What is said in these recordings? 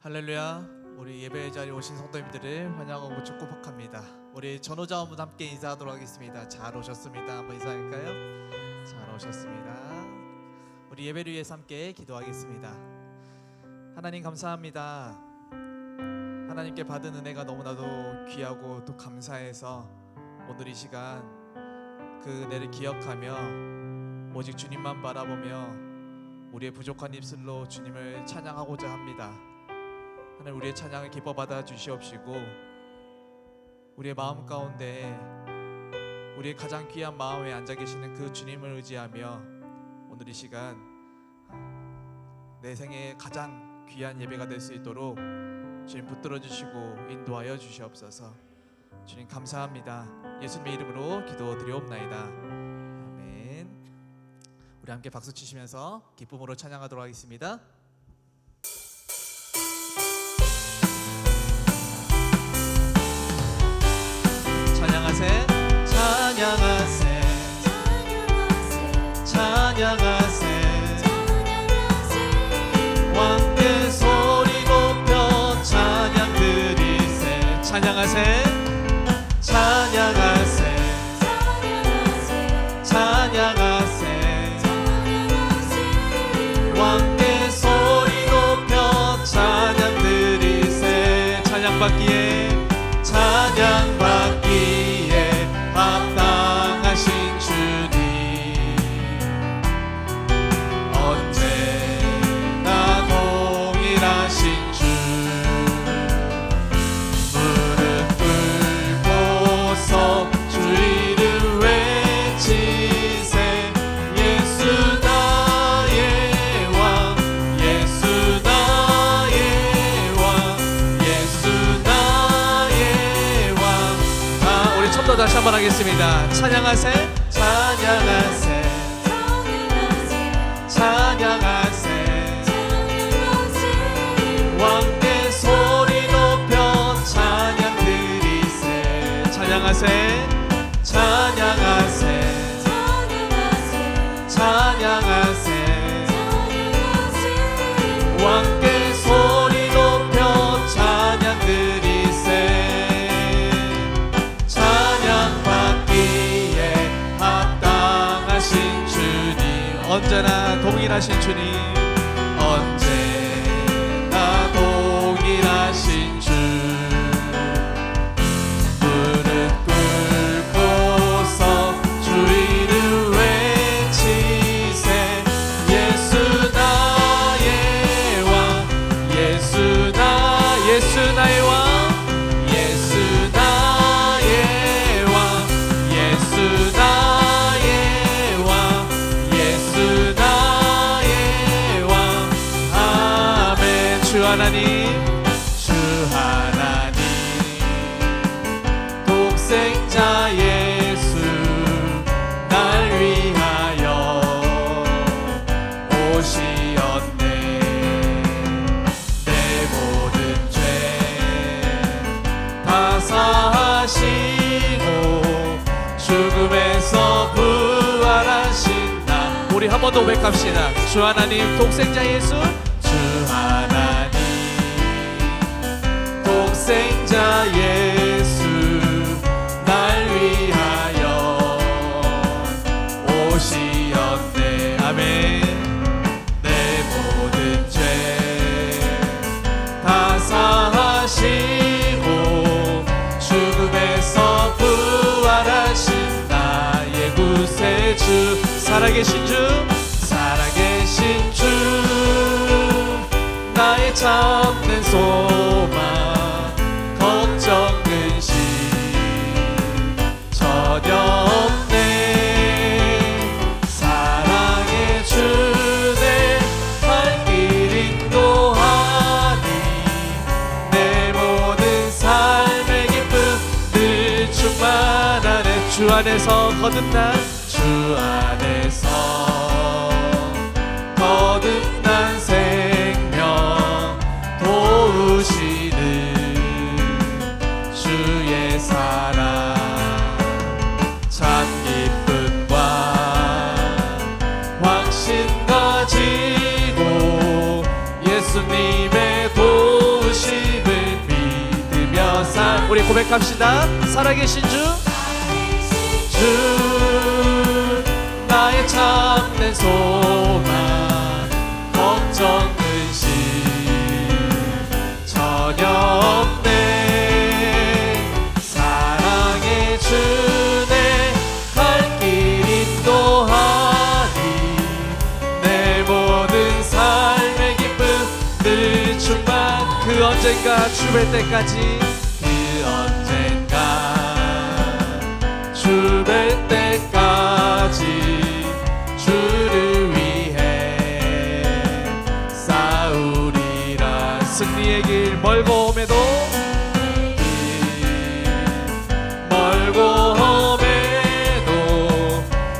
할렐루야. 우리 예배 자리에 오신 성도님들을 환영하고 축복합니다. 우리 전호자분 함께 인사하도록 하겠습니다. 잘 오셨습니다. 한번 인사할까요? 잘 오셨습니다. 우리 예배를 위해서 함께 기도하겠습니다. 하나님 감사합니다. 하나님께 받은 은혜가 너무나도 귀하고 또 감사해서 오늘 이 시간 그 은혜를 기억하며 오직 주님만 바라보며 우리의 부족한 입술로 주님을 찬양하고자 합니다. 하나님, 우리의 찬양을 기뻐 받아 주시옵시고 우리의 마음 가운데 우리의 가장 귀한 마음에 앉아 계시는 그 주님을 의지하며 오늘 이 시간 내 생에 가장 귀한 예배가 될 수 있도록 주님 붙들어 주시고 인도하여 주시옵소서. 주님 감사합니다. 예수님의 이름으로 기도드리옵나이다. 아멘. 우리 함께 박수 치시면서 기쁨으로 찬양하도록 하겠습니다. 찬양하세, 찬양하세, 찬양하세, 왕께 소리 높여 찬양 드리세. 찬양하세, 찬양하세, 찬양하세, 왕께 소리 높여 찬양 드리세. 찬양받기에 찬양받기에 합당하신 주님, 언제나 동일하신 주, 무릎 꿇고서 주 이름 외치세. 예수 나의 왕, 예수 나의 왕, 예수 나의 왕. 우리 처음부터 다시 한번 하겠습니다. 찬양하세, 찬양하세, 찬양하세, 왕께 소리 높여 찬양 드리세. 찬양하세, 찬양하세, 찬양하세, 왕께 소리 높여 찬양 드리세. 찬양받기에 합당하신 주님, 언제나 동일하신 주님, 언제나 동일하신 주, 무릎 꿇고서 주 이름 외치세. 예수 나의 왕, 예수 나의 왕, 예수 나의 왕, 예수 나의 왕, 예수 나의 왕. 아멘. 주 하나님, 주 하나님, 독생자 예수 날 위하여 오시었네. 내 모든 죄 다 사하시고 죽음에서 부활하신 나. 우리 한 번 더 고백합시다. 주 하나님, 독생자 예수, 주 하나님, 독생자 예수 날 위하여 오시었네. 아멘. 내 모든 죄 다 사하시고 죽음에서 부활하신 나의 구세주, 살아계신 주, 살아계신 주, 나의 참된 소망, 걱정 근심 전혀 없네. 사랑의 주내 발 길 인도하니 내 모든 삶의 기쁨 늘 충만하네. 주 안에서 거듭난, 주 안에서 거듭난 생명 도우시는 주의 사랑, 참 기쁨과 확신 가지고 예수님의 도 우리 고백합시다. 살아계신 주 나의 참된 소망 걱정 근심 전혀 없네. 사랑의 주네 갈 길 인도하니 내 모든 삶의 기쁨 늘 충만. 그 언젠가 주뵐 때까지 주뵐 때까지 주를 위해 싸우리라. 승리의 길 멀고 험해도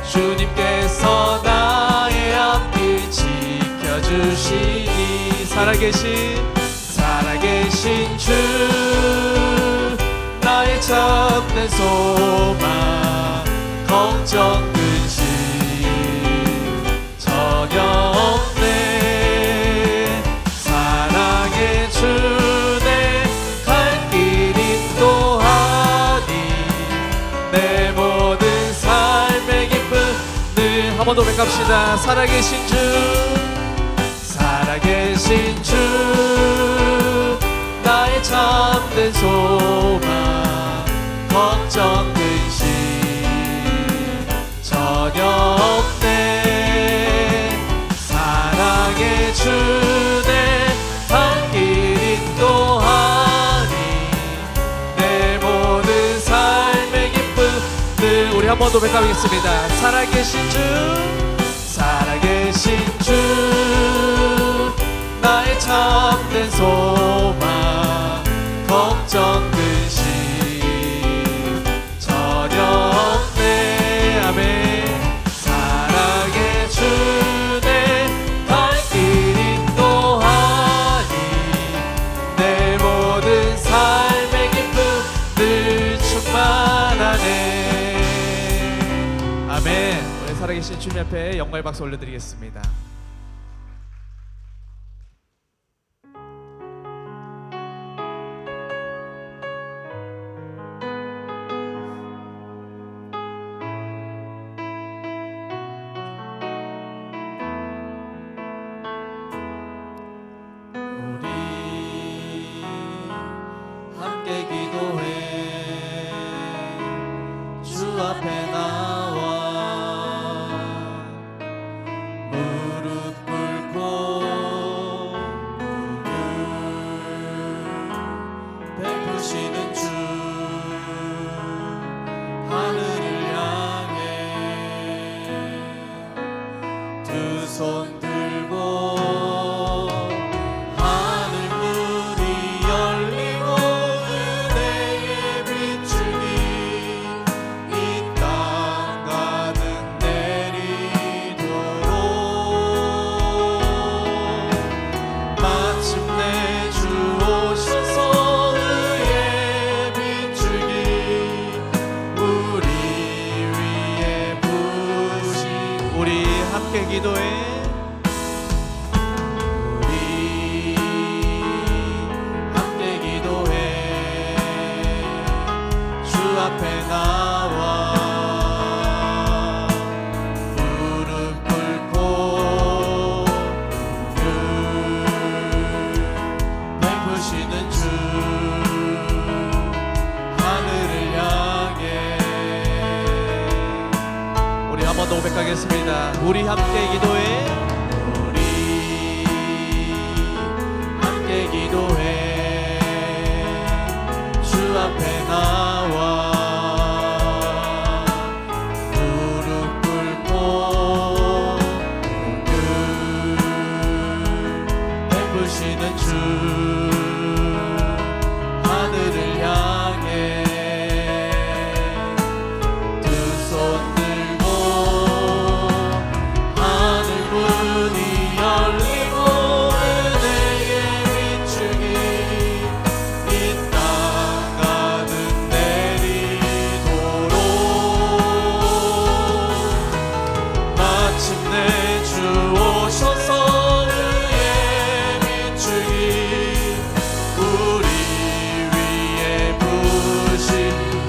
주님께서 나의 앞길 지켜주시니 살아계신 주 나의 참된 소망 걱정 근심 전혀 없네. 사랑의 주네 갈 길 인도하니 내 모든 삶의 기쁨 늘. 한 번 더 고백합시다. 살아계신 주 나의 참된 소망 걱정 근심 전혀 없네. 사랑의 주네 갈 길 인도하니 내 모든 삶의 기쁨 늘. 우리 한 번 더 고백하겠습니다. 살아계신 주 나의 참된 소망 걱정 근심 전혀 없네. 아멘. 사랑의 주네 갈 길 인도하니 내 모든 삶의 기쁨 늘 충만하네. 아멘. 우리 살아계신 주님 앞에 영광의 박수 올려드리겠습니다. 함께 기도해 주 앞에 나와 무릎 꿇고 베푸시는 주 하늘을 향해 두 손 들고 하늘 문이 열리고 은혜의 빛줄이 이 땅 가득 내리도록 마침내 주 오셔서 의의 빛줄기 우리 위에 부으신. 우리 함께 기도해. 앞에 나와 무릎 꿇고 베푸시는 주 하늘을 향해. 우리 한 번 더 고백하겠습니다. 우리 함께 기도해. 우리 함께 기도해 주 앞에 나와 주 하늘을 향해 두 손 들고 하늘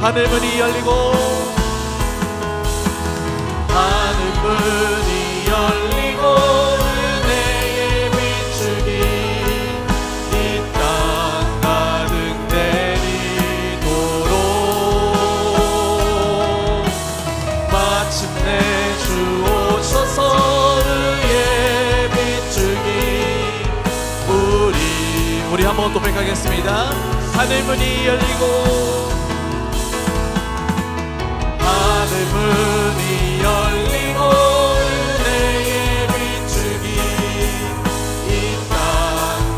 하늘문이 열리고 하늘문이 열리고 은혜의 비추기 이 땅 가득 내리도록 마침내 주 오셔서 의의 비추기 우리 한번 고백하겠습니다. 하늘문이 열리고 하늘문이 열리고 은혜의 비추기 이 땅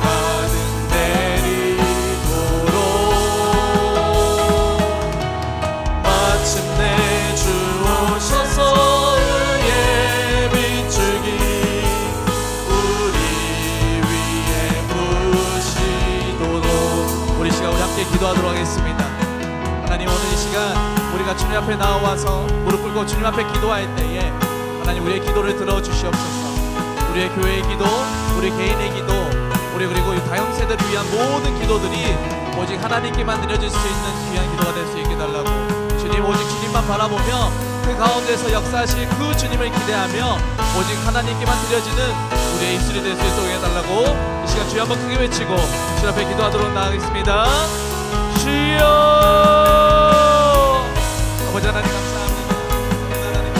가득 내리도록 마침내 주 오셔서 의의 비추기 우리 위에 부시도록 우리 시간 우리 함께 기도하도록 하겠습니다. 하나님 오늘 이 시간 우리가 주님 앞에 나와서 무릎 꿇고 주님 앞에 기도할 때에 하나님 우리의 기도를 들어주시옵소서. 우리의 교회의 기도, 우리 개인의 기도, 우리 그리고 다영세대를 위한 모든 기도들이 오직 하나님께만 드려질 수 있는 귀한 기도가 될 수 있게 달라고 주님 오직 주님만 바라보며 그 가운데서 역사하실 그 주님을 기대하며 오직 하나님께만 드려지는 우리의 입술이 될 수 있도록 해달라고 이 시간 주여 한번 크게 외치고 주 앞에 기도하도록 나가겠습니다. 주여 아버지 하나님 감사합니다. 하나님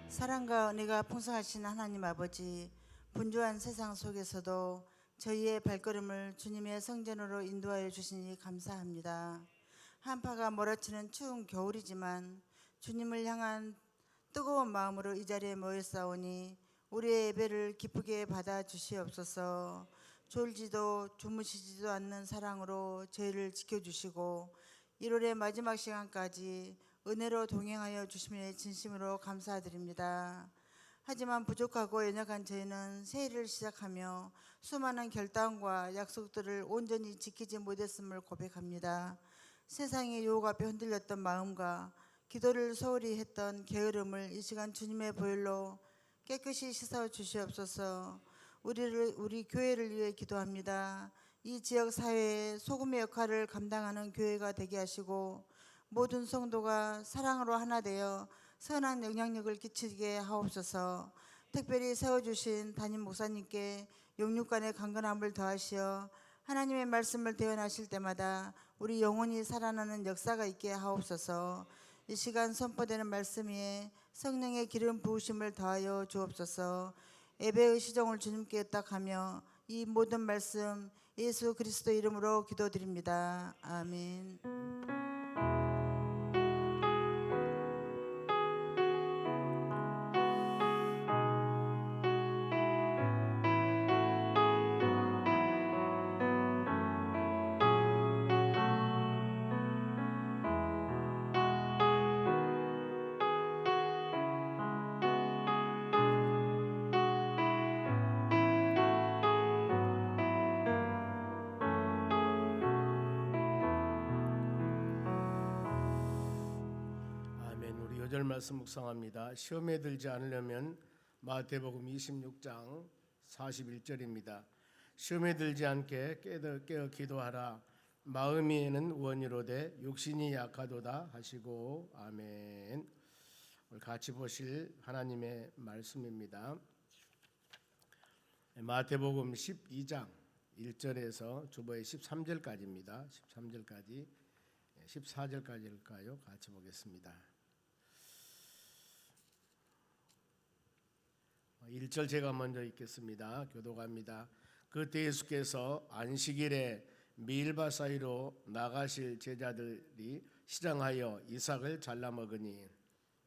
사랑과 은혜가 풍성하신 하나님 아버지, 분주한 세상 속에서도 저희의 발걸음을 주님의 성전으로 인도하여 주시니 감사합니다. 한파가 몰아치는 추운 겨울이지만 주님을 향한 뜨거운 마음으로 이 자리에 모였사오니 우리의 예배를 기쁘게 받아 주시옵소서. 졸지도 주무시지도 않는 사랑으로 저희를 지켜주시고 1월의 마지막 시간까지 은혜로 동행하여 주심에 진심으로 감사드립니다. 하지만 부족하고 연약한 저희는 새해를 시작하며 수많은 결단과 약속들을 온전히 지키지 못했음을 고백합니다. 세상의 유혹 앞에 흔들렸던 마음과 기도를 소홀히 했던 게으름을 이 시간 주님의 보혈로 깨끗이 씻어 주시옵소서. 우리 교회를 위해 기도합니다. 이 지역 사회에 소금의 역할을 감당하는 교회가 되게 하시고 모든 성도가 사랑으로 하나 되어 선한 영향력을 끼치게 하옵소서. 특별히 세워주신 담임 목사님께 영육간의 강건함을 더하시어 하나님의 말씀을 대언하실 때마다 우리 영혼이 살아나는 역사가 있게 하옵소서. 이 시간 선포되는 말씀 위에 성령의 기름 부으심을 더하여 주옵소서. 예배의 시종을 주님께 의탁하며 이 모든 말씀 예수 그리스도 이름으로 기도드립니다. 아멘. 요절 말씀 묵상합니다. 시험에 들지 않으려면 마태복음 26장 41절입니다. 시험에 들지 않게 깨어 기도하라. 마음에는 원이로되 육신이 약하도다 하시고 아멘. 오늘 같이 보실 하나님의 말씀입니다. 마태복음 12장 1절에서 주보의 13절까지입니다. 13절까지 14절까지일까요? 같이 보겠습니다. 1절 제가 먼저 읽겠습니다. 교독합니다. 그때 예수께서 안식일에 밀밭 사이로 나가실 제자들이 시장하여 이삭을 잘라 먹으니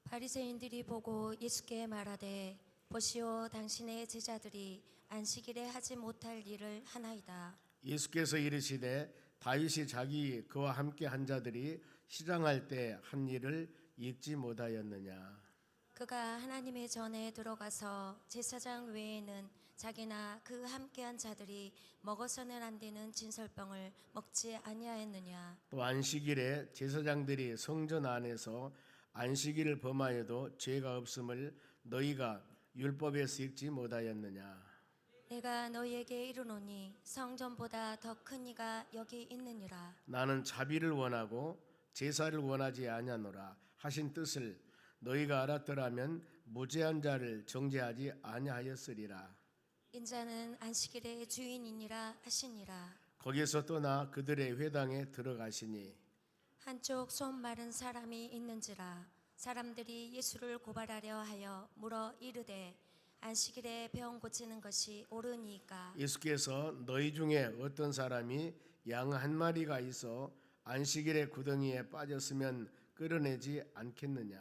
바리새인들이 보고 예수께 말하되 보시오 당신의 제자들이 안식일에 하지 못할 일을 하나이다. 예수께서 이르시되 다윗이 자기 그와 함께 한 자들이 시장할 때 한 일을 읽지 못하였느냐. 그가 하나님의 전에 들어가서 제사장 외에는 자기나 그 함께한 자들이 먹어서는 안 되는 진설병을 먹지 아니하였느냐. 또 안식일에 제사장들이 성전 안에서 안식일을 범하여도 죄가 없음을 너희가 율법에서 읽지 못하였느냐. 내가 너희에게 이르노니 성전보다 더 큰 이가 여기 있느니라. 나는 자비를 원하고 제사를 원하지 아니하노라 하신 뜻을 너희가 알았더라면 무죄한 자를 정죄하지 아니하였으리라. 인자는 안식일의 주인이니라 하시니라. 거기서 떠나 그들의 회당에 들어가시니 한쪽 손 마른 사람이 있는지라. 사람들이 예수를 고발하려 하여 물어 이르되 안식일에 병 고치는 것이 옳으니까. 예수께서 너희 중에 어떤 사람이 양 한 마리가 있어 안식일의 구덩이에 빠졌으면 끌어내지 않겠느냐.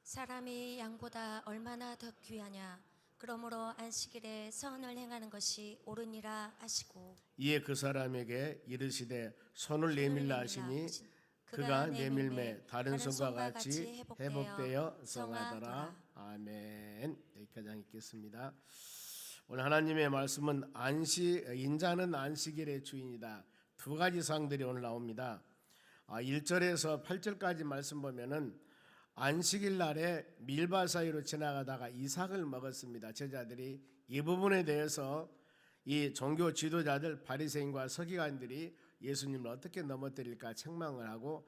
사람이 양보다 얼마나 더 귀하냐. 그러므로 안식일에 선을 행하는 것이 옳으니라 하시고 이에 그 사람에게 이르시되 손을 내밀라 하시니 그가 내밀매 다른 손과 같이 회복되어 성하더라. 아멘. 여기까지 읽겠습니다. 오늘 하나님의 말씀은 인자는 안식일의 주인이다. 두 가지 사항들이 오늘 나옵니다. 1절에서 8절까지 말씀 보면은 안식일 날에 밀밭 사이로 지나가다가 이삭을 먹었습니다. 제자들이 이 부분에 대해서 이 종교 지도자들 바리새인과 서기관들이 예수님을 어떻게 넘어뜨릴까 책망을 하고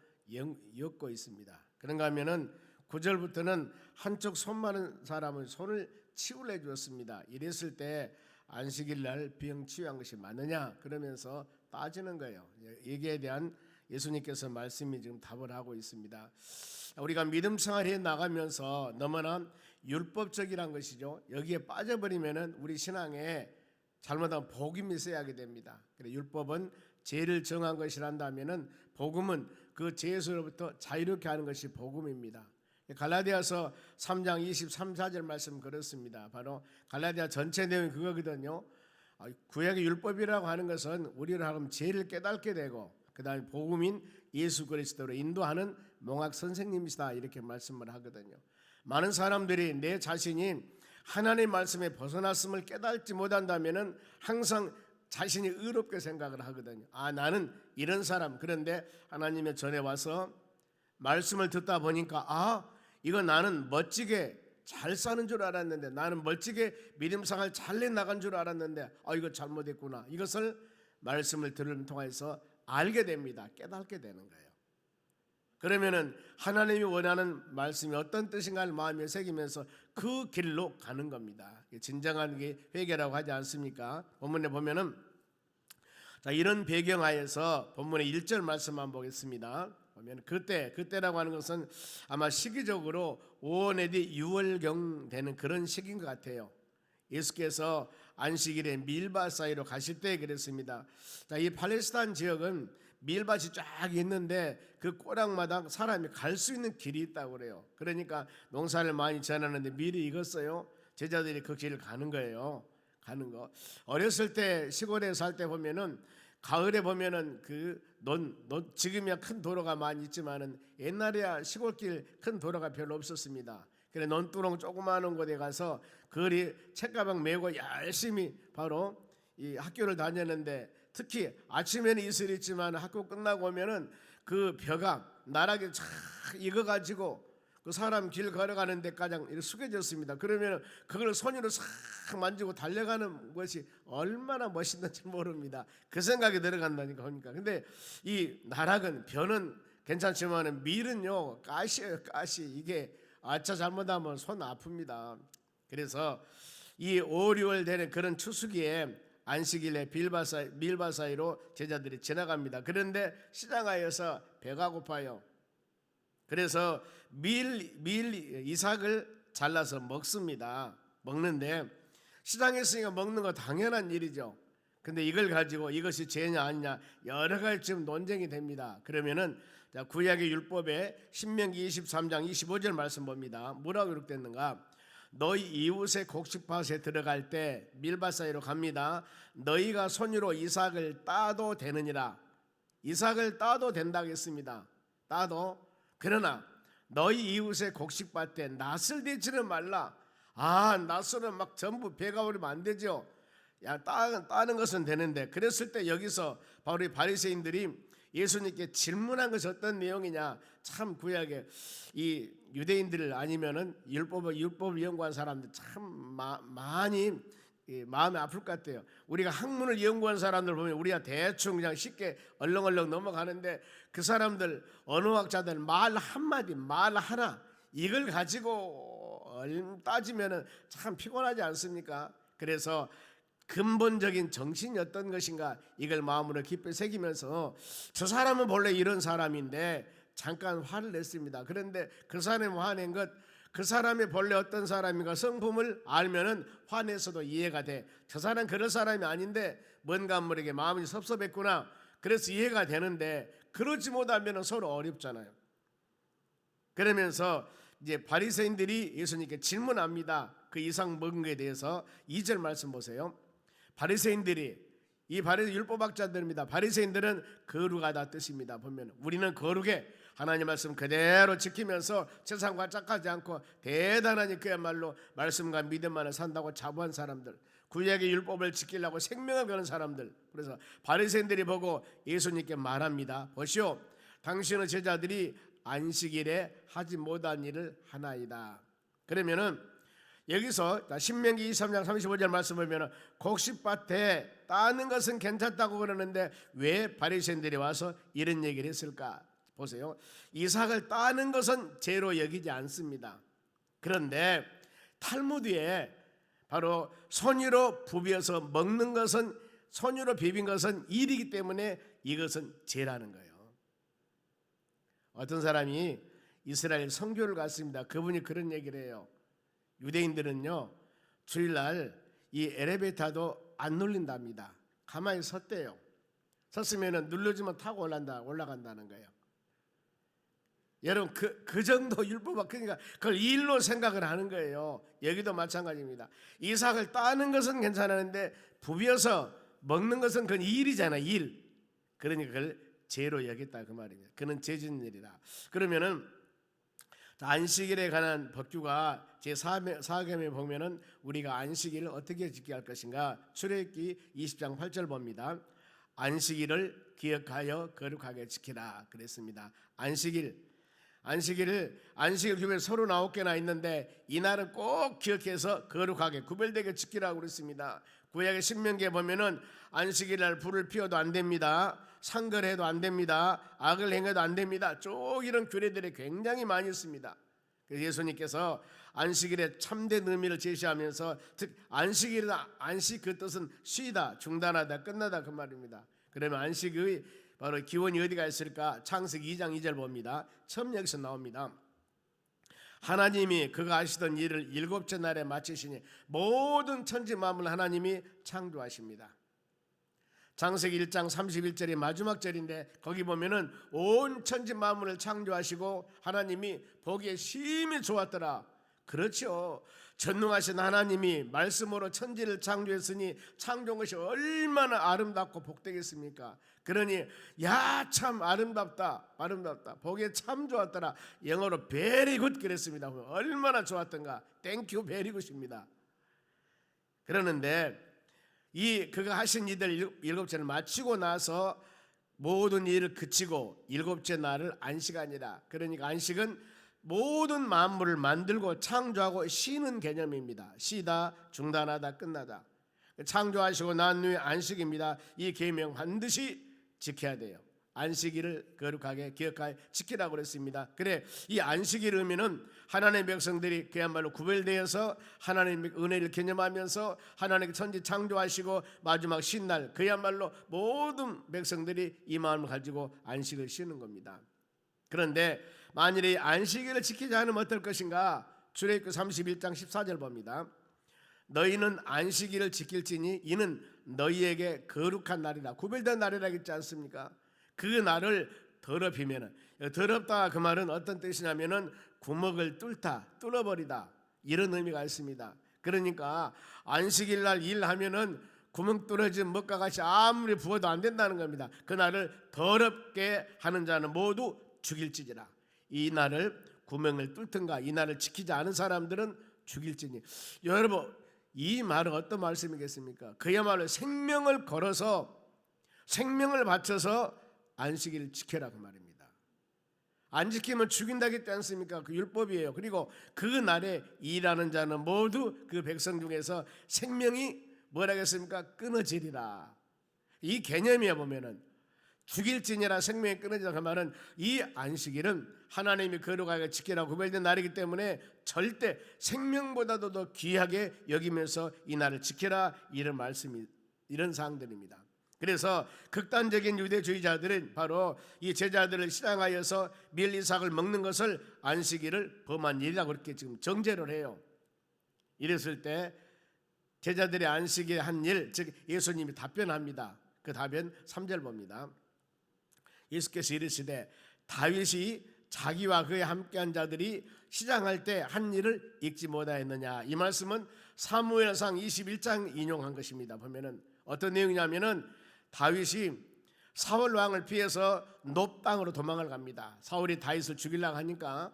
엮고 있습니다. 그런가 하면은 9절부터는 한쪽 손 많은 사람은 손을 치유해 주었습니다. 이랬을 때 안식일 날 병 치유한 것이 맞느냐 그러면서 따지는 거예요. 여기에 대한 예수님께서 말씀이 지금 답을 하고 있습니다. 우리가 믿음 생활에 나가면서 너무나 율법적이란 것이죠. 여기에 빠져버리면은 우리 신앙에 잘못하면 복음이 있어야 하게 됩니다. 그래 율법은 죄를 정한 것이란다면은 복음은 그 죄에서부터 자유롭게 하는 것이 복음입니다. 갈라디아서 3장 23, 4절 말씀 그렇습니다. 바로 갈라디아 전체 내용이 그거거든요. 구약의 율법이라고 하는 것은 우리를 하면 죄를 깨닫게 되고 그 다음에 복음인 예수 그리스도로 인도하는 몽학 선생님이시다 이렇게 말씀을 하거든요. 많은 사람들이 내 자신이 하나님의 말씀에 벗어났음을 깨닫지 못한다면은 항상 자신이 의롭게 생각을 하거든요. 나는 이런 사람. 그런데 하나님의 전에 와서 말씀을 듣다 보니까 이거 나는 멋지게 잘 사는 줄 알았는데, 나는 멋지게 믿음생활 잘 내나간 줄 알았는데 이거 잘못했구나. 이것을 말씀을 들을 통해서 알게 됩니다. 깨닫게 되는 거예요. 그러면은 하나님이 원하는 말씀이 어떤 뜻인가를 마음에 새기면서 그 길로 가는 겁니다. 진정한 게 회개라고 하지 않습니까? 본문에 보면은 이런 배경하에서 본문의 1절 말씀만 보겠습니다. 보면 그때라고 하는 것은 아마 시기적으로 5월 내지 6월경 되는 그런 시기인 것 같아요. 예수께서 안식일에 밀밭 사이로 가실 때 그랬습니다. 이 팔레스타인 지역은 밀밭이 쫙 있는데 그 꼬락마당 사람이 갈 수 있는 길이 있다고 그래요. 그러니까 농사를 많이 지어놨는데 밀이 익었어요. 제자들이 그 길을 가는 거예요. 가는 거. 어렸을 때 시골에 살 때 보면은 가을에 보면은 지금이야 큰 도로가 많이 있지만은 옛날에야 시골길 큰 도로가 별로 없었습니다. 그래 논두렁 조그마한 곳에 가서 그리 책가방 메고 열심히 바로 이 학교를 다녔는데 특히 아침에는 이슬이 있지만 학교 끝나고 오면은 그 벼가 나락에 쫙 익어가지고 그 사람 길 걸어가는 데까지 이렇게 숙여졌습니다. 그러면 그걸 손으로 싹 만지고 달려가는 것이 얼마나 멋있는지 모릅니다. 그 생각이 들어간다니까 보니까. 근데 이 나락은 벼는 괜찮지만 밀은요 가시예요. 가시. 이게 잘못하면 손 아픕니다. 그래서 이 5, 6월 되는 그런 추수기에 안식일에 밀밭 사이로 제자들이 지나갑니다. 그런데 시장하여서 배가 고파요. 그래서 이삭을 잘라서 먹습니다. 먹는데 시장에 있으니까 먹는 거 당연한 일이죠. 근데 이걸 가지고 이것이 죄냐 아니냐 여러 가지 지금 논쟁이 됩니다. 그러면은 구약의 율법에 신명기 23장 25절 말씀 봅니다. 뭐라고 기록됐는가? 너희 이웃의 곡식밭에 들어갈 때 밀밭 사이로 갑니다. 너희가 손으로 이삭을 따도 되느니라. 이삭을 따도 된다고 했습니다. 따도. 그러나 너희 이웃의 곡식밭에 낫을 대지는 말라. 낫소는 막 전부 배가 오르면 안 되죠. 따는 것은 되는데, 그랬을 때 여기서 바로 이 바리새인들이 예수님께 질문한 것이 어떤 내용이냐. 참 구약에 이 유대인들 아니면은 율법을 연구한 사람들 참 많이 마음이 아플 것 같아요. 우리가 학문을 연구한 사람들 보면 우리가 대충 그냥 쉽게 얼렁얼렁 넘어가는데, 그 사람들 언어학자들 말 한마디 말 하나 이걸 가지고 따지면은 참 피곤하지 않습니까? 그래서 근본적인 정신이 어떤 것인가, 이걸 마음으로 깊이 새기면서 저 사람은 본래 이런 사람인데 잠깐 화를 냈습니다. 그런데 그 사람이 화낸 것, 그 사람이 본래 어떤 사람인가 성품을 알면은 화내서도 이해가 돼. 저 사람 그럴 사람이 아닌데 뭔가 모르게 마음이 섭섭했구나. 그래서 이해가 되는데, 그러지 못하면은 서로 어렵잖아요. 그러면서 이제 바리새인들이 예수님께 질문합니다. 그 이상 먹은 것에 대해서 2절 말씀 보세요. 바리새인들이, 이 율법학자들입니다. 바리새인들은 거룩하다 뜻입니다. 보면 우리는 거룩해, 하나님 말씀 그대로 지키면서 세상과 짝하지 않고 대단하니 그야말로 말씀과 믿음만을 산다고 자부한 사람들, 구약의 율법을 지키려고 생명을 거는 사람들. 그래서 바리새인들이 보고 예수님께 말합니다. 보시오, 당신의 제자들이 안식일에 하지 못한 일을 하나이다. 그러면은 여기서 신명기 23장 35절 말씀을 보면 곡식밭에 따는 것은 괜찮다고 그러는데 왜 바리새인들이 와서 이런 얘기를 했을까? 보세요. 이삭을 따는 것은 죄로 여기지 않습니다. 그런데 탈무드에 바로 손으로 부벼서 먹는 것은, 손으로 비빈 것은 일이기 때문에 이것은 죄라는 거예요. 어떤 사람이 이스라엘 선교를 갔습니다. 그분이 그런 얘기를 해요. 유대인들은요, 주일날 이 엘리베이터도 안 눌린답니다. 가만히 섰대요. 섰으면 눌러주면 타고 올라간다는 거예요. 여러분, 그 정도 율법, 그러니까 그걸 일로 생각을 하는 거예요. 여기도 마찬가지입니다. 이삭을 따는 것은 괜찮았는데 부벼서 먹는 것은 그건 일이잖아요. 일. 그러니까 그걸 죄로 여겼다 그 말입니다. 그는 죄짓는 일이다. 그러면은 안식일에 관한 법규가 제4계명에 보면은 우리가 안식일을 어떻게 지켜야 할 것인가? 출애굽기 20장 8절 봅니다. 안식일을 기억하여 거룩하게 지키라 그랬습니다. 안식일 규례 39개나 있는데 이날은 꼭 기억해서 거룩하게 구별되게 지키라고 그랬습니다. 구약의 신명기에 보면은 안식일날 불을 피워도 안 됩니다. 상거래해도 안 됩니다. 악을 행해도 안 됩니다. 쭉 이런 규례들이 굉장히 많이 있습니다. 그래서 예수님께서 안식일의 참된 의미를 제시하면서, 즉 안식 그 뜻은 쉬다, 중단하다, 끝나다 그 말입니다. 그러면 안식의 바로 기원이 어디가 있을까? 창세기 2장 2절 봅니다. 처음 여기서 나옵니다. 하나님이 그가 하시던 일을 일곱째 날에 마치시니 모든 천지 만물 하나님이 창조하십니다. 창세기 1장 31절이 마지막 절인데 거기 보면은 온 천지 만물을 창조하시고 하나님이 보기에 심히 좋았더라. 그렇죠. 전능하신 하나님이 말씀으로 천지를 창조했으니 창조한 것이 얼마나 아름답고 복되겠습니까? 그러니 야 참 아름답다 보기에 참 좋았더라. 영어로 very good 그랬습니다. 얼마나 좋았던가. Thank you very good입니다. 그러는데 그가 하신 일들 일곱째를 마치고 나서 모든 일을 그치고 일곱째 날을 안식아니라. 그러니까 안식은 모든 만물을 만들고 창조하고 쉬는 개념입니다. 쉬다, 중단하다, 끝나다. 창조하시고 난 후에 안식입니다. 이 계명 반드시 지켜야 돼요. 안식일을 거룩하게 기억하여 지키라고 그랬습니다. 그래, 이 안식일 의미는 하나님의 백성들이 그야말로 구별되어서 하나님의 은혜를 개념하면서 하나님의 천지 창조하시고 마지막 쉰날 그야말로 모든 백성들이 이 마음을 가지고 안식을 쉬는 겁니다. 그런데 만일에 안식일을 지키지 않으면 어떨 것인가? 출애굽기 31장 14절 봅니다. 너희는 안식일을 지킬지니 이는 너희에게 거룩한 날이라. 구별된 날이라고 했지 않습니까? 그 날을 더럽히면은, 더럽다 그 말은 어떤 뜻이냐면은 구멍을 뚫어버리다 이런 의미가 있습니다. 그러니까 안식일 날 일하면은 구멍 뚫어진 먹과 같이 아무리 부어도 안 된다는 겁니다. 그 날을 더럽게 하는 자는 모두 죽일지니라. 이 날을 구멍을 뚫든가 이 날을 지키지 않은 사람들은 죽일지니. 여러분, 이 말은 어떤 말씀이겠습니까? 그야말로 생명을 걸어서 생명을 바쳐서 안식일을 지켜라 그 말입니다. 안 지키면 죽인다고 했지 않습니까? 그 율법이에요. 그리고 그 날에 일하는 자는 모두 그 백성 중에서 생명이 뭐라겠습니까? 끊어지리라. 이 개념이야 보면은 죽일지니라 생명이 끊어지라 그 말은 이 안식일은 하나님이 거룩하게 지키라고 구별된 날이기 때문에 절대 생명보다도 더 귀하게 여기면서 이 날을 지켜라 이런 말씀이 이런 사항들입니다. 그래서 극단적인 유대주의자들은 바로 이 제자들을 시장하여서 멜리삭을 먹는 것을 안식일을 범한 일이라고 그렇게 지금 정죄를 해요. 이랬을 때 제자들의 안식일 한 일, 즉 예수님이 답변합니다. 그 답변 3절 봅니다. 예수께서 이르시되 다윗이 자기와 그에 함께한 자들이 시장할 때 한 일을 읽지 못하였느냐. 이 말씀은 사무엘상 21장 인용한 것입니다. 보면은 어떤 내용이냐면은 다윗이 사울 왕을 피해서 놋 땅으로 도망을 갑니다. 사울이 다윗을 죽이려고 하니까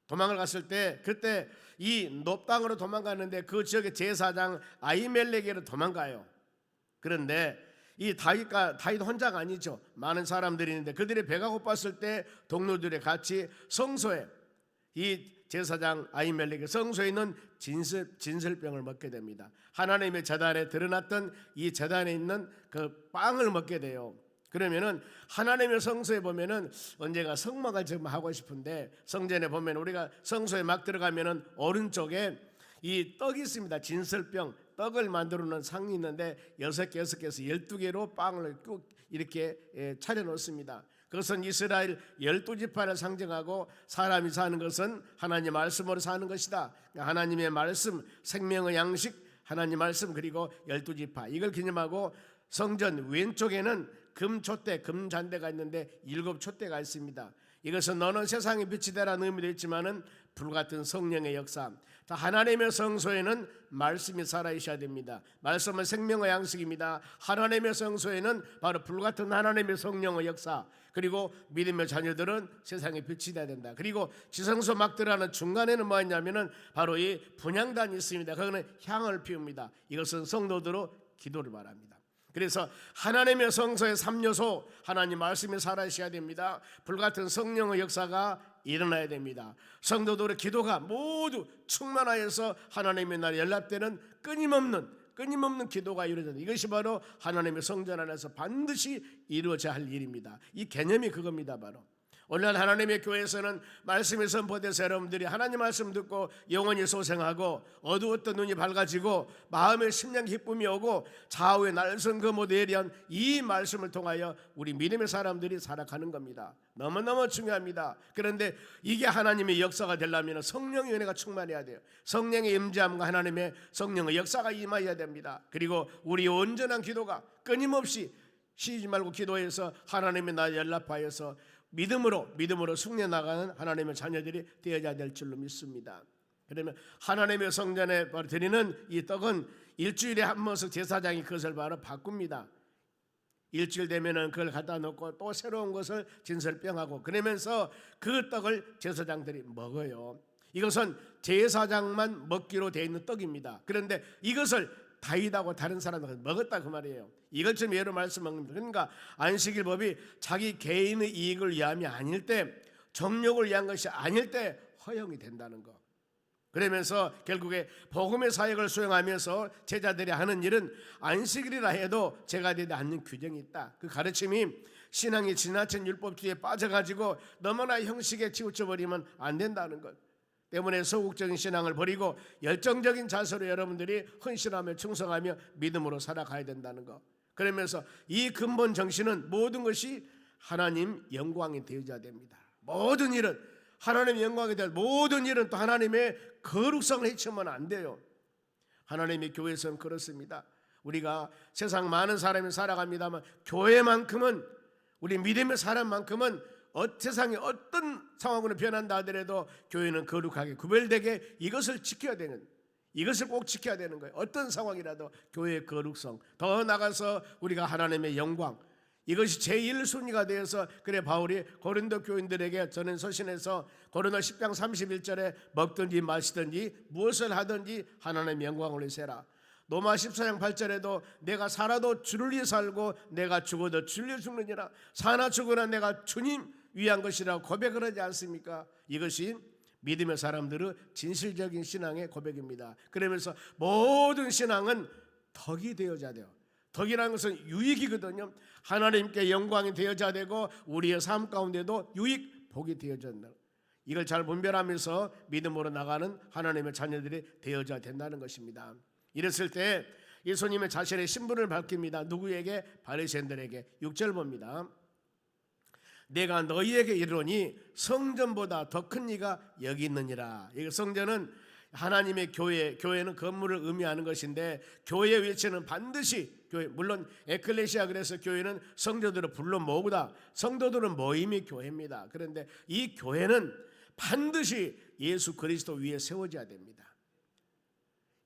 도망을 갔을 때 그때 이 놋 땅으로 도망가는데 그 지역의 제사장 아히멜렉에게로 도망가요. 그런데 이 다윗 혼자가 아니죠. 많은 사람들이 있는데 그들이 배가 고팠을 때 동료들이 같이 성소에 이 제사장 아히멜렉의 성소에 있는 진설병을 먹게 됩니다. 하나님의 제단에 드러났던 이 제단에 있는 그 빵을 먹게 돼요. 그러면은 하나님의 성소에 보면은 언제가 성막을 좀 하고 싶은데 성전에 보면 우리가 성소에 막 들어가면은 오른쪽에 이 떡이 있습니다. 진설병 떡을 만들어 놓은 상이 있는데 6개, 6개에서 12개로 빵을 쭉 이렇게 차려 놓습니다. 그것은 이스라엘 12지파를 상징하고 사람이 사는 것은 하나님의 말씀으로 사는 것이다. 하나님의 말씀, 생명의 양식, 하나님 말씀 그리고 12지파 이걸 기념하고 성전 왼쪽에는 금촛대, 금잔대가 있는데 7촛대가 있습니다. 이것은 너는 세상의 빛이 되라는 의미도 있지만은 불같은 성령의 역사. 자, 하나님의 성소에는 말씀이 살아 있어야 됩니다. 말씀은 생명의 양식입니다. 하나님의 성소에는 바로 불같은 하나님의 성령의 역사. 그리고 믿음의 자녀들은 세상의 빛이 되어야 된다. 그리고 지성소 막 들어가는 중간에는 뭐였냐면은 바로 이 분향단이 있습니다. 그거는 향을 피웁니다. 이것은 성도들로 기도를 말합니다. 그래서 하나님의 성소의 3요소 하나님 말씀이 살아있어야 됩니다. 불같은 성령의 역사가 일어나야 됩니다. 성도들의 기도가 모두 충만하여서 하나님의 나라에 연락되는 끊임없는 기도가 이루어진다. 이것이 바로 하나님의 성전 안에서 반드시 이루어져야 할 일입니다. 이 개념이 그겁니다. 바로 오늘날 하나님의 교회에서는 말씀이 선포돼서 여러분들이 하나님 말씀 듣고 영혼이 소생하고 어두웠던 눈이 밝아지고 마음에 심령 기쁨이 오고 좌우에 날선 그 모두 예리한 이 말씀을 통하여 우리 믿음의 사람들이 살아가는 겁니다. 너무너무 중요합니다. 그런데 이게 하나님의 역사가 되려면 성령의 은혜가 충만해야 돼요. 성령의 임재함과 하나님의 성령의 역사가 임하여야 됩니다. 그리고 우리 온전한 기도가 끊임없이 쉬지 말고 기도해서 하나님의 나라에 연락하여서 믿음으로 숙려 나가는 하나님의 자녀들이 되어야 될 줄로 믿습니다. 그러면 하나님의 성전에 드리는 이 떡은 일주일에 한 번씩 제사장이 그것을 바로 바꿉니다. 일주일 되면은 그걸 갖다 놓고 또 새로운 것을 진설병하고 그러면서 그 떡을 제사장들이 먹어요. 이것은 제사장만 먹기로 되어 있는 떡입니다. 그런데 이것을 다윗하고 다른 사람들은 먹었다 그 말이에요. 이걸 좀 예로 말씀합니다. 그러니까 안식일법이 자기 개인의 이익을 위함이 아닐 때, 정욕을 위한 것이 아닐 때 허용이 된다는 거. 그러면서 결국에 복음의 사역을 수행하면서 제자들이 하는 일은 안식일이라 해도 제가 되지 않는 규정이 있다. 그 가르침이 신앙이 지나친 율법주의에 빠져가지고 너무나 형식에 치우쳐버리면 안 된다는 것 때문에 소극적인 신앙을 버리고 열정적인 자세로 여러분들이 헌신하며 충성하며 믿음으로 살아가야 된다는 것. 그러면서 이 근본 정신은 모든 것이 하나님 영광이 되어야 됩니다. 모든 일은 하나님 영광이 될 모든 일은 또 하나님의 거룩성을 해치면 안 돼요. 하나님의 교회에서는 그렇습니다. 우리가 세상 많은 사람이 살아갑니다만 교회만큼은 우리 믿음의 사람만큼은 세상이 어떤 상황으로 변한다 하더라도 교회는 거룩하게 구별되게 이것을 지켜야 되는, 이것을 꼭 지켜야 되는 거예요. 어떤 상황이라도 교회의 거룩성, 더 나가서 우리가 하나님의 영광, 이것이 제1순위가 되어서 그래 바울이 고린도 교인들에게 저는 서신에서 고린도 10장 31절에 먹든지 마시든지 무엇을 하든지 하나님의 영광을 위해서라. 로마 14장 8절에도 내가 살아도 주를 위해 살고 내가 죽어도 주를 위해 죽느니라. 사나 죽으나 내가 주님 위한 것이라고 고백을 하지 않습니까? 이것이 믿음의 사람들의 진실적인 신앙의 고백입니다. 그러면서 모든 신앙은 덕이 되어져야 돼요. 덕이라는 것은 유익이거든요. 하나님께 영광이 되어져야 되고 우리의 삶 가운데도 유익, 복이 되어져야 된다. 이걸 잘 분별하면서 믿음으로 나가는 하나님의 자녀들이 되어져야 된다는 것입니다. 이랬을 때 예수님의 자신의 신분을 밝힙니다. 누구에게? 바리새인들에게. 6절 봅니다. 내가 너희에게 이르노니 성전보다 더 큰 이가 여기 있느니라. 이 성전은 하나님의 교회는 건물을 의미하는 것인데 교회의 위치는 반드시 교회, 물론 에클레시아 그래서 교회는 성도들을 불러 모으다. 성도들은 모임이 교회입니다. 그런데 이 교회는 반드시 예수 그리스도 위에 세워져야 됩니다.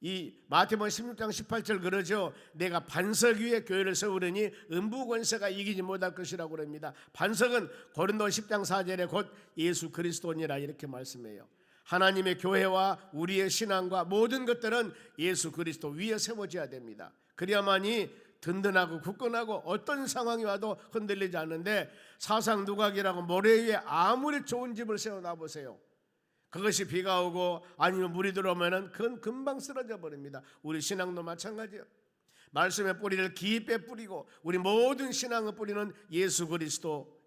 이 마태복음 16장 18절 그러죠. 내가 반석 위에 교회를 세우려니 음부 권세가 이기지 못할 것이라고 그럽니다. 반석은 고린도 10장 4절에 곧 예수 그리스도니라 이렇게 말씀해요. 하나님의 교회와 우리의 신앙과 모든 것들은 예수 그리스도 위에 세워져야 됩니다. 그래야만이 든든하고 굳건하고 어떤 상황이 와도 흔들리지 않는데 사상 누각이라고 모래 위에 아무리 좋은 집을 세워놔 보세요. 그것이 비가 오고 아니면 물이 들어오면은 그건 금방 쓰러져 버립니다. 우리 신앙도 마찬가지예요. 말씀의 뿌리를 깊이 뿌리고 우리 모든 신앙의 뿌리는 예수 그리스도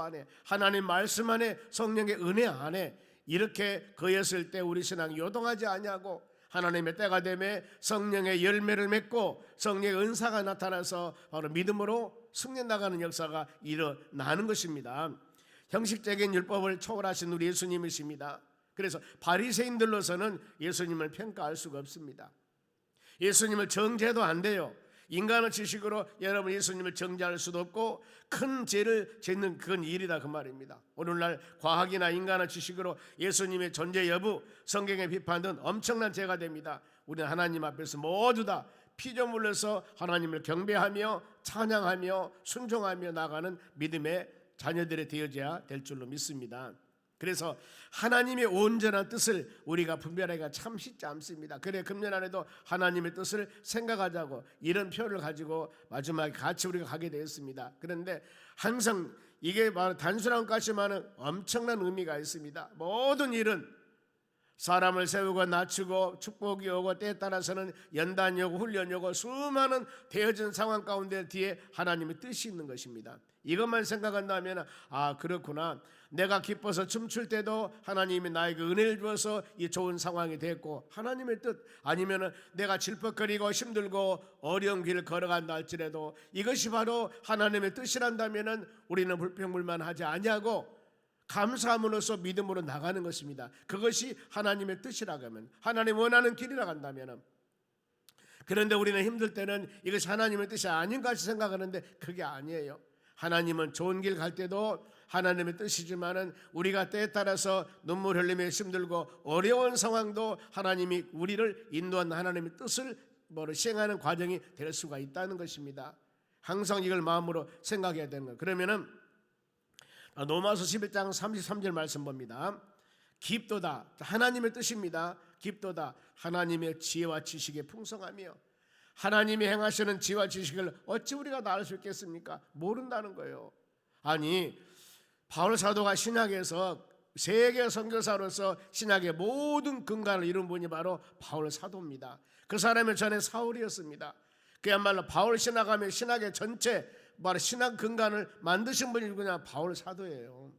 안에 하나님 말씀 안에 성령의 은혜 안에 이렇게 거였을 때 우리 신앙이 요동하지 아니하고 하나님의 때가 되매 성령의 열매를 맺고 성령의 은사가 나타나서 바로 믿음으로 승리 나가는 역사가 일어나는 것입니다. 형식적인 율법을 초월하신 우리 예수님이십니다. 그래서 바리새인들로서는 예수님을 평가할 수가 없습니다. 예수님을 정죄도 안 돼요. 인간의 지식으로 여러분 예수님을 정죄할 수도 없고 큰 죄를 짓는 그건 일이다 그 말입니다. 오늘날 과학이나 인간의 지식으로 예수님의 존재 여부, 성경의 비판은 엄청난 죄가 됩니다. 우리는 하나님 앞에서 모두 다 피조물로서 하나님을 경배하며 찬양하며 순종하며 나가는 믿음의 자녀들이 되어져야 될 줄로 믿습니다. 그래서 하나님의 온전한 뜻을 우리가 분별하기가 참 쉽지 않습니다. 그래 금년 안에도 하나님의 뜻을 생각하자고 이런 표현을 가지고 마지막에 같이 우리가 가게 되었습니다. 그런데 항상 이게 바로 단순한 것이지만 엄청난 의미가 있습니다. 모든 일은 사람을 세우고 낮추고 축복이 오고 때에 따라서는 연단이 오고 훈련이 오고 수많은 되어진 상황 가운데 뒤에 하나님의 뜻이 있는 것입니다. 이것만 생각한다면 아 그렇구나, 내가 기뻐서 춤출 때도 하나님이 나에게 은혜를 주어서 이 좋은 상황이 됐고 하나님의 뜻, 아니면 내가 질퍽거리고 힘들고 어려운 길을 걸어간다 할지라도 이것이 바로 하나님의 뜻이란다면 우리는 불평불만하지 아니하고 감사함으로써 믿음으로 나가는 것입니다. 그것이 하나님의 뜻이라고 하면, 하나님 원하는 길이라고 한다면, 그런데 우리는 힘들 때는 이것이 하나님의 뜻이 아닌가 생각하는데 그게 아니에요. 하나님은 좋은 길 갈 때도 하나님의 뜻이지만은 우리가 때에 따라서 눈물 흘리며 힘들고 어려운 상황도 하나님이 우리를 인도한 하나님의 뜻을 시행하는 과정이 될 수가 있다는 것입니다. 항상 이걸 마음으로 생각해야 되는 거예요. 그러면은 로마서 11장 33절 말씀 봅니다. 깊도다, 하나님의 뜻입니다. 깊도다, 하나님의 지혜와 지식의 풍성하며, 하나님이 행하시는 지혜와 지식을 어찌 우리가 다 알 수 있겠습니까? 모른다는 거예요. 아니 바울 사도가 신약에서 세계 선교사로서 신약의 모든 근간을 이룬 분이 바로 바울 사도입니다. 그 사람의 전에 사울이었습니다. 그야말로 바울 신학하면 신학의 전체 바로 신학 근간을 만드신 분이 누구냐? 바울 사도예요.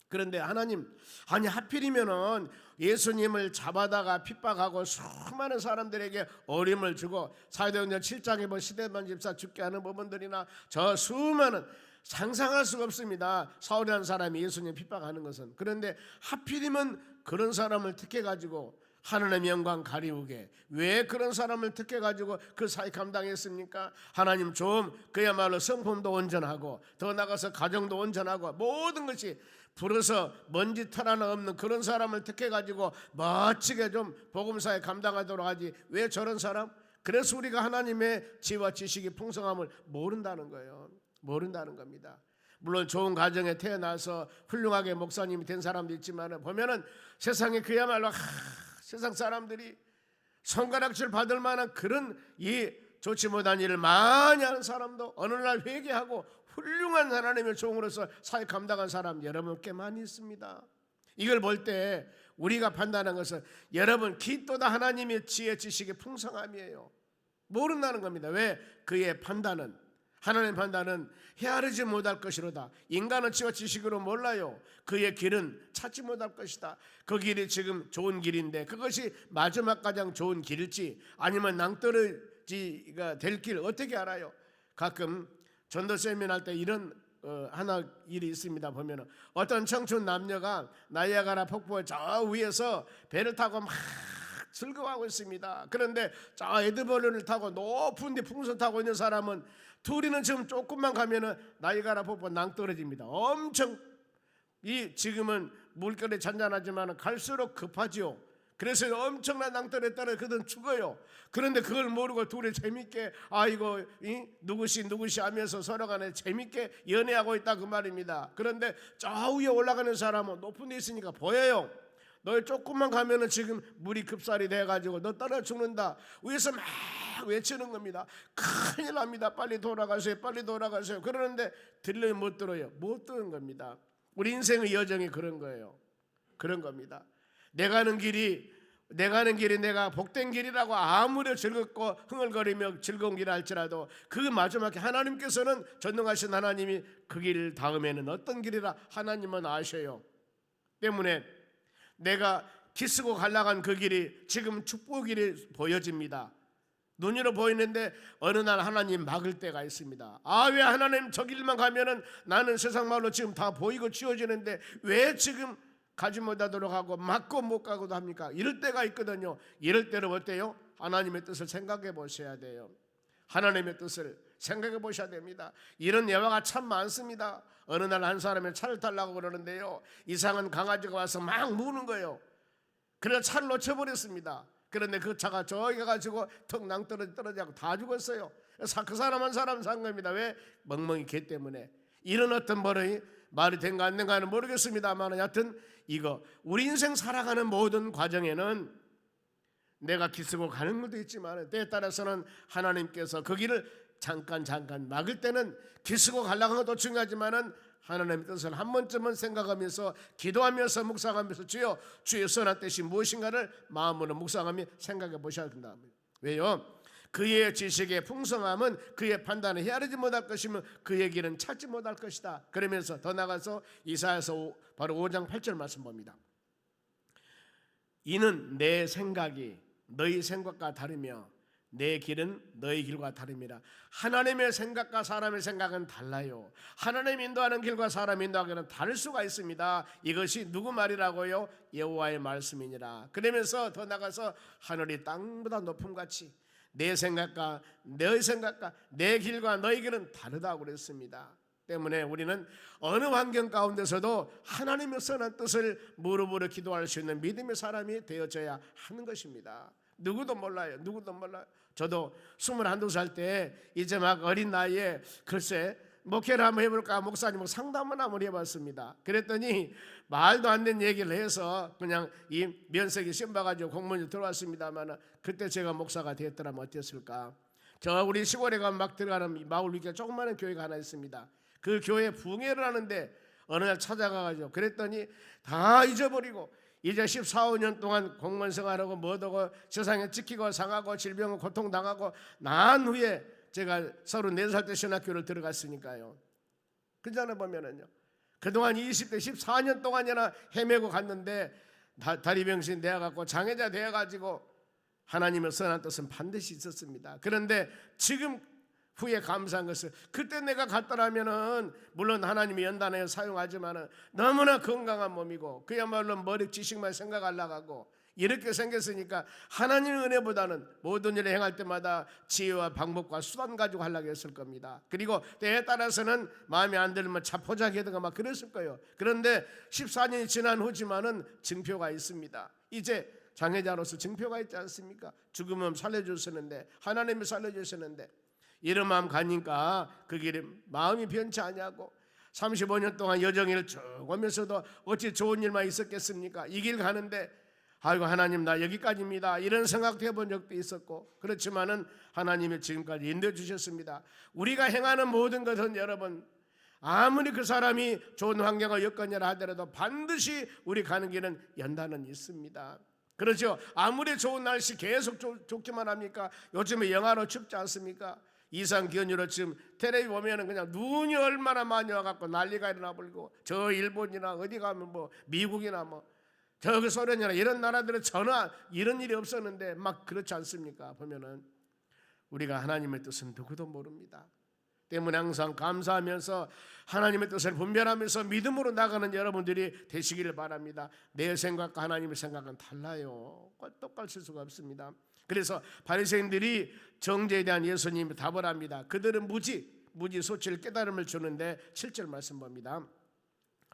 그런데 하나님, 아니 하필이면은 예수님을 잡아다가 핍박하고 수많은 사람들에게 어림을 주고 사도행전 7장에 뭐 시데반 집사 죽게 하는 부분들이나 저 수많은, 상상할 수가 없습니다. 사울이라는 사람이 예수님 핍박하는 것은. 그런데 하필이면 그런 사람을 택해가지고 하나님의 영광 가리우게 왜 그런 사람을 택해가지고 그 사회 감당했습니까? 하나님 좀 그야말로 성품도 온전하고 더 나가서 가정도 온전하고 모든 것이 불어서 먼지 털 하나 없는 그런 사람을 택해가지고 멋지게 좀 복음사에 감당하도록 하지 왜 저런 사람? 그래서 우리가 하나님의 지혜와 지식이 풍성함을 모른다는 거예요. 모른다는 겁니다. 물론 좋은 가정에 태어나서 훌륭하게 목사님이 된 사람도 있지만 보면은 세상에 그야말로 세상 사람들이 손가락질 받을 만한 그런 이 좋지 못한 일을 많이 하는 사람도 어느 날 회개하고 훌륭한 하나님의 종으로서 사역 감당한 사람 여러분 꽤 많이 있습니다. 이걸 볼 때 우리가 판단하는 것은 여러분 기도다 하나님의 지혜 지식의 풍성함이에요. 모른다는 겁니다. 왜? 그의 판단은 하나님의 판단은 헤아리지 못할 것이로다. 인간은 지와 지식으로 몰라요. 그의 길은 찾지 못할 것이다. 그 길이 지금 좋은 길인데 그것이 마지막 가장 좋은 길일지 아니면 낭떠러지가 될 길 어떻게 알아요? 가끔 전도 세미나 할 때 이런 하나 일이 있습니다. 보면은 어떤 청춘 남녀가 나이아가라 폭포 저 위에서 배를 타고 막 즐거워하고 있습니다. 그런데 저 에드벌룬을 타고 높은 데 풍선 타고 있는 사람은 둘이는 지금 조금만 가면은 나이아가라 폭포 낭떠러집니다. 엄청 이 지금은 물결이 잔잔하지만 갈수록 급하지요. 그래서 엄청난 낭떠러지에 따라 그들은 죽어요. 그런데 그걸 모르고 둘이 재밌게 아이고 누구시 하면서 서로 간에 재밌게 연애하고 있다 그 말입니다. 그런데 저 위에 올라가는 사람은 높은 데 있으니까 보여요. 너 조금만 가면은 지금 물이 급살이 돼가지고 너 떨어 죽는다. 위에서 막 외치는 겁니다. 큰일 납니다. 빨리 돌아가세요. 빨리 돌아가세요. 그러는데 들려요? 못 들어요? 못 듣는 겁니다. 우리 인생의 여정이 그런 거예요. 그런 겁니다. 내가 가는 길이 내가 복된 길이라고 아무리 즐겁고 흥얼거리며 즐거운 길을 할지라도 그 마지막에 하나님께서는 전능하신 하나님이 그 길 다음에는 어떤 길이라 하나님은 아셔요. 때문에 내가 기쓰고 갈라간 그 길이 지금 축복길이 보여집니다. 눈으로 보이는데 어느 날 하나님 막을 때가 있습니다. 왜 하나님 저 길만 가면은 나는 세상 말로 지금 다 보이고 지워지는데 왜 지금 가지 못하도록 하고 막고 못 가고도 합니까? 이럴 때가 있거든요. 이럴 때는 어때요? 하나님의 뜻을 생각해 보셔야 돼요. 하나님의 뜻을 생각해 보셔야 됩니다. 이런 예화가 참 많습니다. 어느 날 한 사람이 차를 타려고 그러는데요, 이상한 강아지가 와서 막 무는 거예요. 그래서 차를 놓쳐버렸습니다. 그런데 그 차가 저기 가가지고 턱 낭떠러지고 다 죽었어요. 그 사람 한 사람 산 겁니다. 왜? 멍멍이 개 때문에. 이런 어떤 버릇이 말이 된가 안 된가는 모르겠습니다만 여하튼 이거 우리 인생 살아가는 모든 과정에는 내가 기쓰고 가는 것도 있지만 때에 따라서는 하나님께서 그 길을 잠깐 막을 때는 기쓰고 가려고 하는 것도 중요하지만은 하나님의 뜻을 한 번쯤은 생각하면서 기도하면서 묵상하면서 주의 선한 뜻이 무엇인가를 마음으로 묵상하며 생각해 보셔야 된다. 왜요? 그의 지식의 풍성함은 그의 판단을 헤아리지 못할 것이며 그의 길은 찾지 못할 것이다. 그러면서 더 나가서 이사야서 바로 5장 8절 말씀 봅니다. 이는 내 생각이 너희 생각과 다르며 내 길은 너희 길과 다릅니다. 하나님의 생각과 사람의 생각은 달라요. 하나님 인도하는 길과 사람 인도하는 길은 다를 수가 있습니다. 이것이 누구 말이라고요? 여호와의 말씀이니라. 그러면서 더 나가서 하늘이 땅보다 높음같이 내 생각과 너희 생각과 내 길과 너희 길은 다르다고 그랬습니다. 때문에 우리는 어느 환경 가운데서도 하나님의 선한 뜻을 무릎으로 기도할 수 있는 믿음의 사람이 되어져야 하는 것입니다. 누구도 몰라요. 저도 21~22살 때 이제 막 어린 나이에 글쎄 목회를 한번 해볼까 목사님 상담을 한번 해봤습니다. 그랬더니 말도 안 되는 얘기를 해서 그냥 이 면세기 시험 봐가지고 공무원이 들어왔습니다만 그때 제가 목사가 되었더라면 어땠을까. 저 우리 시골에 가면 막 들어가는 마을 위에 조그마한 교회가 하나 있습니다. 그 교회 부흥회를 하는데 어느 날 찾아가가지고 그랬더니 다 잊어버리고 이제 14~15년 동안 공무원 생활하고 뭐하고 세상에 찍히고 상하고 질병을 고통당하고 난 후에 제가 34살 때 신학교를 들어갔으니까요. 그 전에 보면은요, 그동안 20대 14년 동안이나 헤매고 갔는데 다리병신 되어갖고 장애자 되어가지고 하나님의 선한 뜻은 반드시 있었습니다. 그런데 지금 후에 감사한 것은 그때 내가 갔더라면은 물론 하나님이 연단하여 사용하지만은 너무나 건강한 몸이고 그야말로 머리 지식만 생각하려고 하고 이렇게 생겼으니까 하나님의 은혜보다는 모든 일을 행할 때마다 지혜와 방법과 수단 가지고 하려고 했을 겁니다. 그리고 때에 따라서는 마음에 안 들면 자포자기하다가 막 그랬을 거예요. 그런데 14년이 지난 후지만은 증표가 있습니다. 이제 장애자로서 증표가 있지 않습니까? 죽으면 살려주셨는데, 하나님이 살려주셨는데, 이런 마음 가니까 그 길에 마음이 변치 아니하고 35년 동안 여정을 쭉 오면서도 어찌 좋은 일만 있었겠습니까? 이 길 가는데 아이고 하나님 나 여기까지입니다 이런 생각도 해본 적도 있었고, 그렇지만은 하나님이 지금까지 인도해 주셨습니다. 우리가 행하는 모든 것은 여러분, 아무리 그 사람이 좋은 환경과 여건이라 하더라도 반드시 우리 가는 길은 연단은 있습니다. 그렇죠? 아무리 좋은 날씨 계속 좋기만 합니까? 요즘에 영하로 춥지 않습니까? 이상 기온으로 지금 텔레비 보면은 그냥 눈이 얼마나 많이 와갖고 난리가 일어나 버리고, 저 일본이나 어디 가면 뭐 미국이나 뭐 저기 소련이나 이런 나라들은 전혀 이런 일이 없었는데 막 그렇지 않습니까? 보면은 우리가 하나님의 뜻은 누구도 모릅니다. 때문에 항상 감사하면서 하나님의 뜻을 분별하면서 믿음으로 나가는 여러분들이 되시기를 바랍니다. 내 생각과 하나님의 생각은 달라요. 똑같을 수가 없습니다. 그래서 바리새인들이 정죄에 대한 예수님이 답을 합니다. 그들은 무지 소치를 깨달음을 주는데 7절 말씀 봅니다.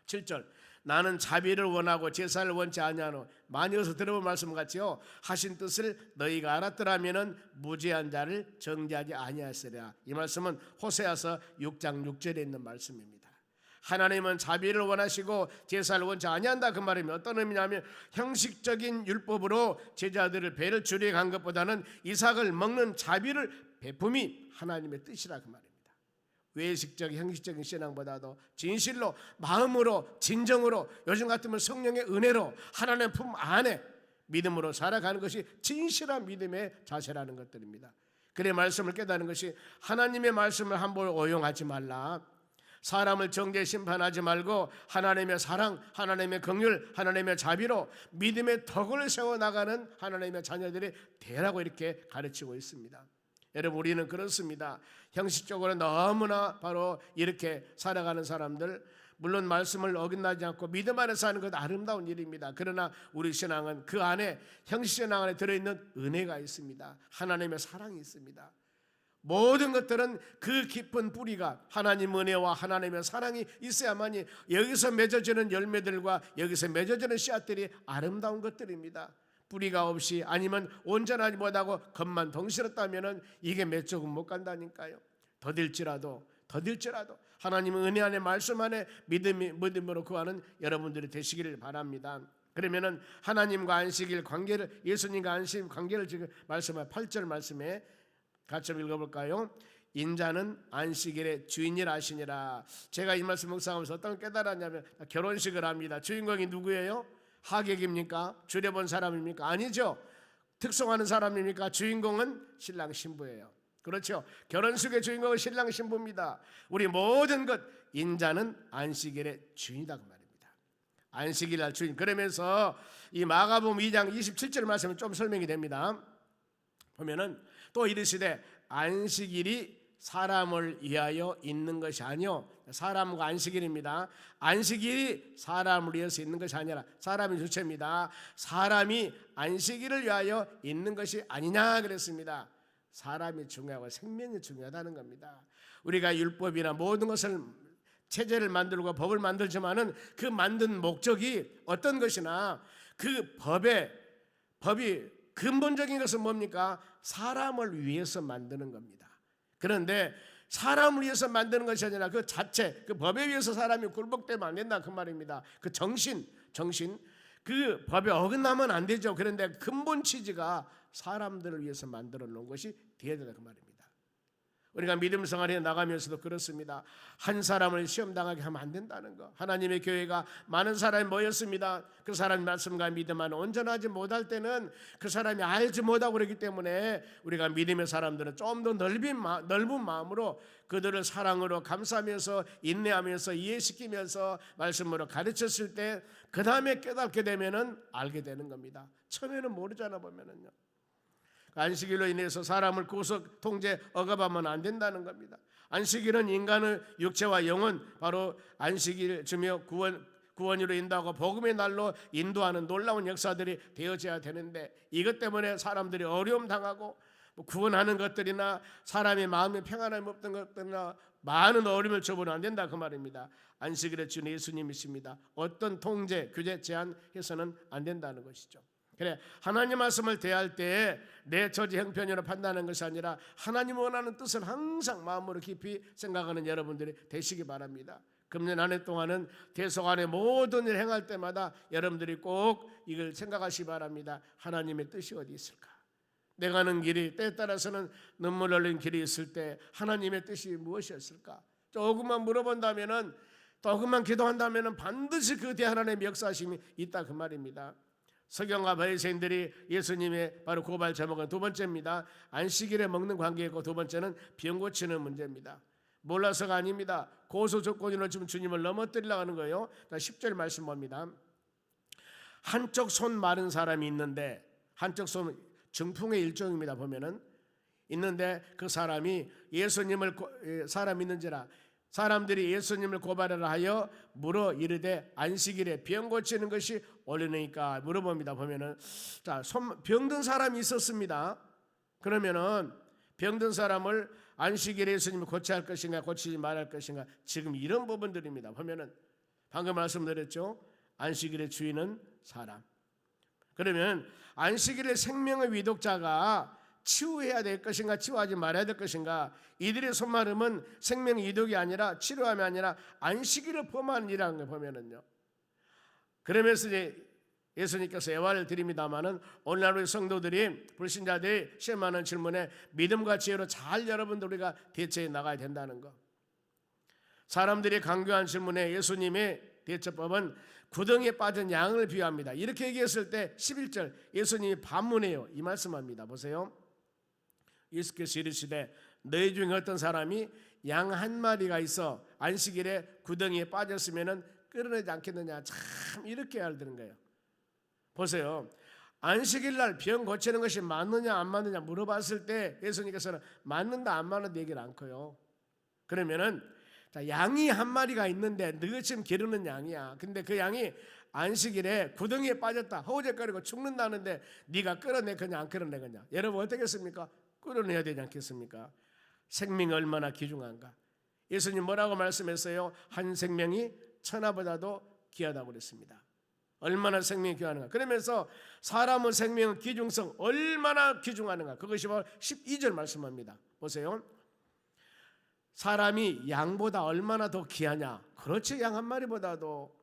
7절, 나는 자비를 원하고 제사를 원치 아니하노. 많이 어서 들어본 말씀 같지요. 하신 뜻을 너희가 알았더라면은 무죄한 자를 정죄하지 아니하시리라. 이 말씀은 호세아서 6장 6절에 있는 말씀입니다. 하나님은 자비를 원하시고 제사를 원치 아니한다 그 말이면 어떤 의미냐면, 형식적인 율법으로 제자들을 배를 주려 간 것보다는 이삭을 먹는 자비를 베품이 하나님의 뜻이라 그 말입니다. 외식적인 형식적인 신앙보다도 진실로 마음으로 진정으로 요즘 같으면 성령의 은혜로 하나님의 품 안에 믿음으로 살아가는 것이 진실한 믿음의 자세라는 것들입니다. 그래 말씀을 깨닫는 것이, 하나님의 말씀을 함부로 오용하지 말라. 사람을 정죄 심판하지 말고 하나님의 사랑, 하나님의 긍휼, 하나님의 자비로 믿음의 덕을 세워나가는 하나님의 자녀들이 되라고 이렇게 가르치고 있습니다. 여러분, 우리는 그렇습니다. 형식적으로 너무나 바로 이렇게 살아가는 사람들, 물론 말씀을 어긋나지 않고 믿음 안에 사는 것 아름다운 일입니다. 그러나 우리 신앙은 그 안에, 형식신앙 안에 들어있는 은혜가 있습니다. 하나님의 사랑이 있습니다. 모든 것들은 그 깊은 뿌리가 하나님 은혜와 하나님의 사랑이 있어야만이 여기서 맺어지는 열매들과 여기서 맺어지는 씨앗들이 아름다운 것들입니다. 뿌리가 없이 아니면 온전하지 못하고 겉만 덩실었다면 이게 몇 조금 못 간다니까요. 더딜지라도 하나님의 은혜 안에 말씀 안에 믿음으로 구하는 여러분들이 되시기를 바랍니다. 그러면은 하나님과 안식일 관계를, 예수님과 안식일 관계를 지금 말씀한 8절 말씀에 같이 읽어볼까요? 인자는 안식일의 주인이라 하시니라. 제가 이 말씀 묵상하면서 어떤 깨달았냐면, 결혼식을 합니다. 주인공이 누구예요? 하객입니까? 주례본 사람입니까? 아니죠. 특송하는 사람입니까? 주인공은 신랑 신부예요. 그렇죠. 결혼식의 주인공은 신랑 신부입니다. 우리 모든 것, 인자는 안식일의 주인이다 그 말입니다. 안식일날 주인. 그러면서 이 마가복음 2장 27절 말씀은 좀 설명이 됩니다. 보면은 또 이르시되 안식일이 사람을 위하여 있는 것이 아니요, 사람과 안식일입니다. 안식일이 사람을 위해서 있는 것이 아니라 사람이 주체입니다. 사람이 안식일을 위하여 있는 것이 아니냐 그랬습니다. 사람이 중요하고 생명이 중요하다는 겁니다. 우리가 율법이나 모든 것을, 체제를 만들고 법을 만들지만은 그 만든 목적이 어떤 것이나 그 법이 근본적인 것은 뭡니까? 사람을 위해서 만드는 겁니다. 그런데 사람을 위해서 만드는 것이 아니라 그 자체, 그 법에 의해서 사람이 굴복되면 안 된다 그 말입니다. 그 정신, 그 법에 어긋나면 안 되죠. 그런데 근본 취지가 사람들을 위해서 만들어 놓은 것이 되어야 된다 그 말입니다. 우리가 믿음 생활에 나가면서도 그렇습니다. 한 사람을 시험당하게 하면 안 된다는 거. 하나님의 교회가 많은 사람이 모였습니다. 그 사람의 말씀과 믿음 안에 온전하지 못할 때는 그 사람이 알지 못하고 그러기 때문에 우리가 믿음의 사람들은 좀 더 넓은 마음으로 그들을 사랑으로 감싸면서 인내하면서 이해시키면서 말씀으로 가르쳤을 때 그 다음에 깨닫게 되면은 알게 되는 겁니다. 처음에는 모르잖아 보면은요. 안식일로 인해서 사람을 구속, 통제, 억압하면 안 된다는 겁니다. 안식일은 인간의 육체와 영혼, 바로 안식일 주며 구원으로 인도하고 복음의 날로 인도하는 놀라운 역사들이 되어져야 되는데, 이것 때문에 사람들이 어려움 당하고 구원하는 것들이나 사람의 마음에 평안함이 없던 것들이나 많은 어려움을 줘보면 안 된다 그 말입니다. 안식일의 주는 예수님이십니다. 어떤 통제, 규제, 제한해서는 안 된다는 것이죠. 그래, 하나님 말씀을 대할 때 내 처지 형편으로 판단하는 것이 아니라 하나님 원하는 뜻을 항상 마음으로 깊이 생각하는 여러분들이 되시기 바랍니다. 금년 한 해 동안은 대속안의 모든 일을 행할 때마다 여러분들이 꼭 이걸 생각하시기 바랍니다. 하나님의 뜻이 어디 있을까? 내가 가는 길이 때에 따라서는 눈물 흘리는 길이 있을 때 하나님의 뜻이 무엇이었을까? 조금만 물어본다면은, 조금만 기도한다면은 반드시 그 뒤에 하나님의 역사심이 있다 그 말입니다. 서경과 바리새인들이 예수님의 바로 고발 제목은 두 번째입니다. 안식일에 먹는 관계이고, 두 번째는 병 고치는 문제입니다. 몰라서가 아닙니다. 고소 조건으로 지금 주님을 넘어뜨리려고 하는 거예요. 10절 말씀 봅니다. 한쪽 손 마른 사람이 있는데, 한쪽 손 증풍의 일종입니다. 보면은 있는데 그 사람이 사람 있는지라 사람들이 예수님을 고발하라 하여 물어 이르되 안식일에 병 고치는 것이 옳으니까 물어봅니다. 보면은 자, 병든 사람이 있었습니다. 그러면은 병든 사람을 안식일에 예수님이 고쳐야 할 것인가 고치지 말할 것인가, 지금 이런 부분들입니다. 보면은 방금 말씀드렸죠. 안식일의 주인은 사람. 그러면 안식일의 생명의 위독자가 치유해야 될 것인가 치유하지 말아야 될 것인가, 이들의 손마름은 생명 이독이 아니라 치료함이 아니라 안식일을 범하는 일이라는 걸 보면은요. 그러면서 이제 예수님께서 예화를 드립니다마는 오늘날 우리 성도들이, 불신자들이 시험하는 질문에 믿음과 지혜로 잘 여러분들 우리가 대처해 나가야 된다는 거. 사람들이 강조한 질문에 예수님의 대처법은 구덩이에 빠진 양을 비유합니다. 이렇게 얘기했을 때 11절 예수님이 반문해요. 이 말씀합니다. 보세요. 예수께서 이르시되 너희 중에 어떤 사람이 양 한 마리가 있어 안식일에 구덩이에 빠졌으면 끌어내지 않겠느냐. 참 이렇게 해야 되는 거예요. 보세요. 안식일 날 병 고치는 것이 맞느냐 안 맞느냐 물어봤을 때 예수님께서는 맞는다 안 맞는다 얘기를 않고요. 그러면은 자, 양이 한 마리가 있는데 너가 지금 기르는 양이야. 근데 그 양이 안식일에 구덩이에 빠졌다 허우적거리고 죽는다는데 네가 끌어내거냐 안 끌어내거냐. 여러분 어떻겠습니까? 끌어내야 되지 않겠습니까? 생명이 얼마나 귀중한가. 예수님 뭐라고 말씀했어요? 한 생명이 천하보다도 귀하다고 그랬습니다. 얼마나 생명이 귀하는가. 그러면서 사람의 생명의 귀중성 얼마나 귀중하는가. 그것이 바로 12절 말씀합니다. 보세요. 사람이 양보다 얼마나 더 귀하냐. 그렇지, 양 한 마리보다도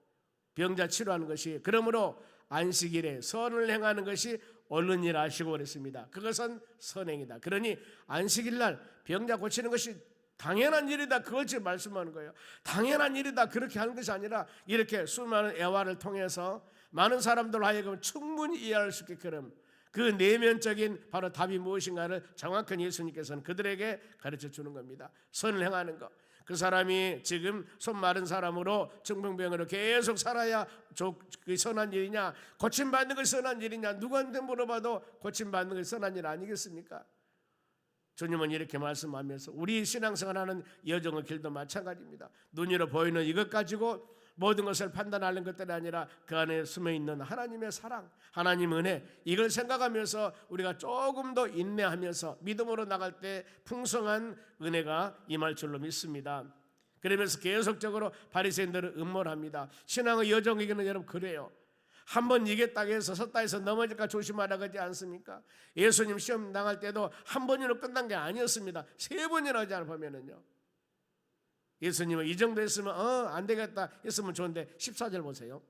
병자 치료하는 것이. 그러므로 안식일에 선을 행하는 것이 옳은 일 아시고 그랬습니다. 그것은 선행이다. 그러니 안식일 날 병자 고치는 것이 당연한 일이다. 그걸 지금 말씀하는 거예요. 당연한 일이다. 그렇게 하는 것이 아니라 이렇게 수많은 애화를 통해서 많은 사람들 하여금 충분히 이해할 수 있게끔 그 내면적인 바로 답이 무엇인가를 정확한 예수님께서는 그들에게 가르쳐 주는 겁니다. 선을 행하는 것. 그 사람이 지금 손 마른 사람으로 중풍병으로 계속 살아야 선한 일이냐, 고침받는 것이 선한 일이냐, 누구한테 물어봐도 고침받는 것이 선한 일 아니겠습니까? 주님은 이렇게 말씀하면서 우리 신앙생활하는 여정의 길도 마찬가지입니다. 눈으로 보이는 이것 가지고 모든 것을 판단하는 것들이 아니라 그 안에 숨어있는 하나님의 사랑, 하나님의 은혜, 이걸 생각하면서 우리가 조금 더 인내하면서 믿음으로 나갈 때 풍성한 은혜가 임할 줄로 믿습니다. 그러면서 계속적으로 바리새인들을 음모합니다. 신앙의 여정에게는 여러분 그래요. 한번 이겼다고 해서 섰다 해서 넘어질까 조심하라 그러지 않습니까? 예수님 시험 당할 때도 한 번으로 끝난 게 아니었습니다. 3번이나 하지 않아 보면은요. 예수님은 이 정도 했으면 안 되겠다 했으면 좋은데 14절 보세요.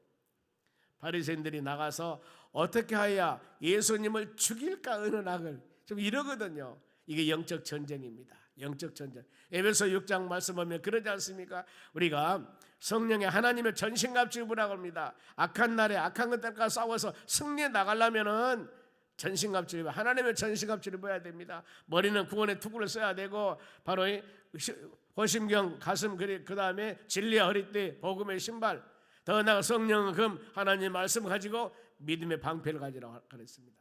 바리새인들이 나가서 어떻게 하여야 예수님을 죽일까 하는 악을 좀 이러거든요. 이게 영적 전쟁입니다. 영적 전쟁. 에베소 6장 말씀하면 그러지 않습니까? 우리가 성령의 하나님의 전신갑주를 입으라고 합니다. 악한 날에 악한 것들과 싸워서 승리해 나가려면은 전신갑주를 입어 하나님의 전신갑주를 입어야 됩니다. 머리는 구원의 투구를 써야 되고 바로 호심경 가슴 그 다음에 진리의 허리띠 복음의 신발, 더 나아가 성령의 금 하나님의 말씀 가지고 믿음의 방패를 가지라고 그랬습니다.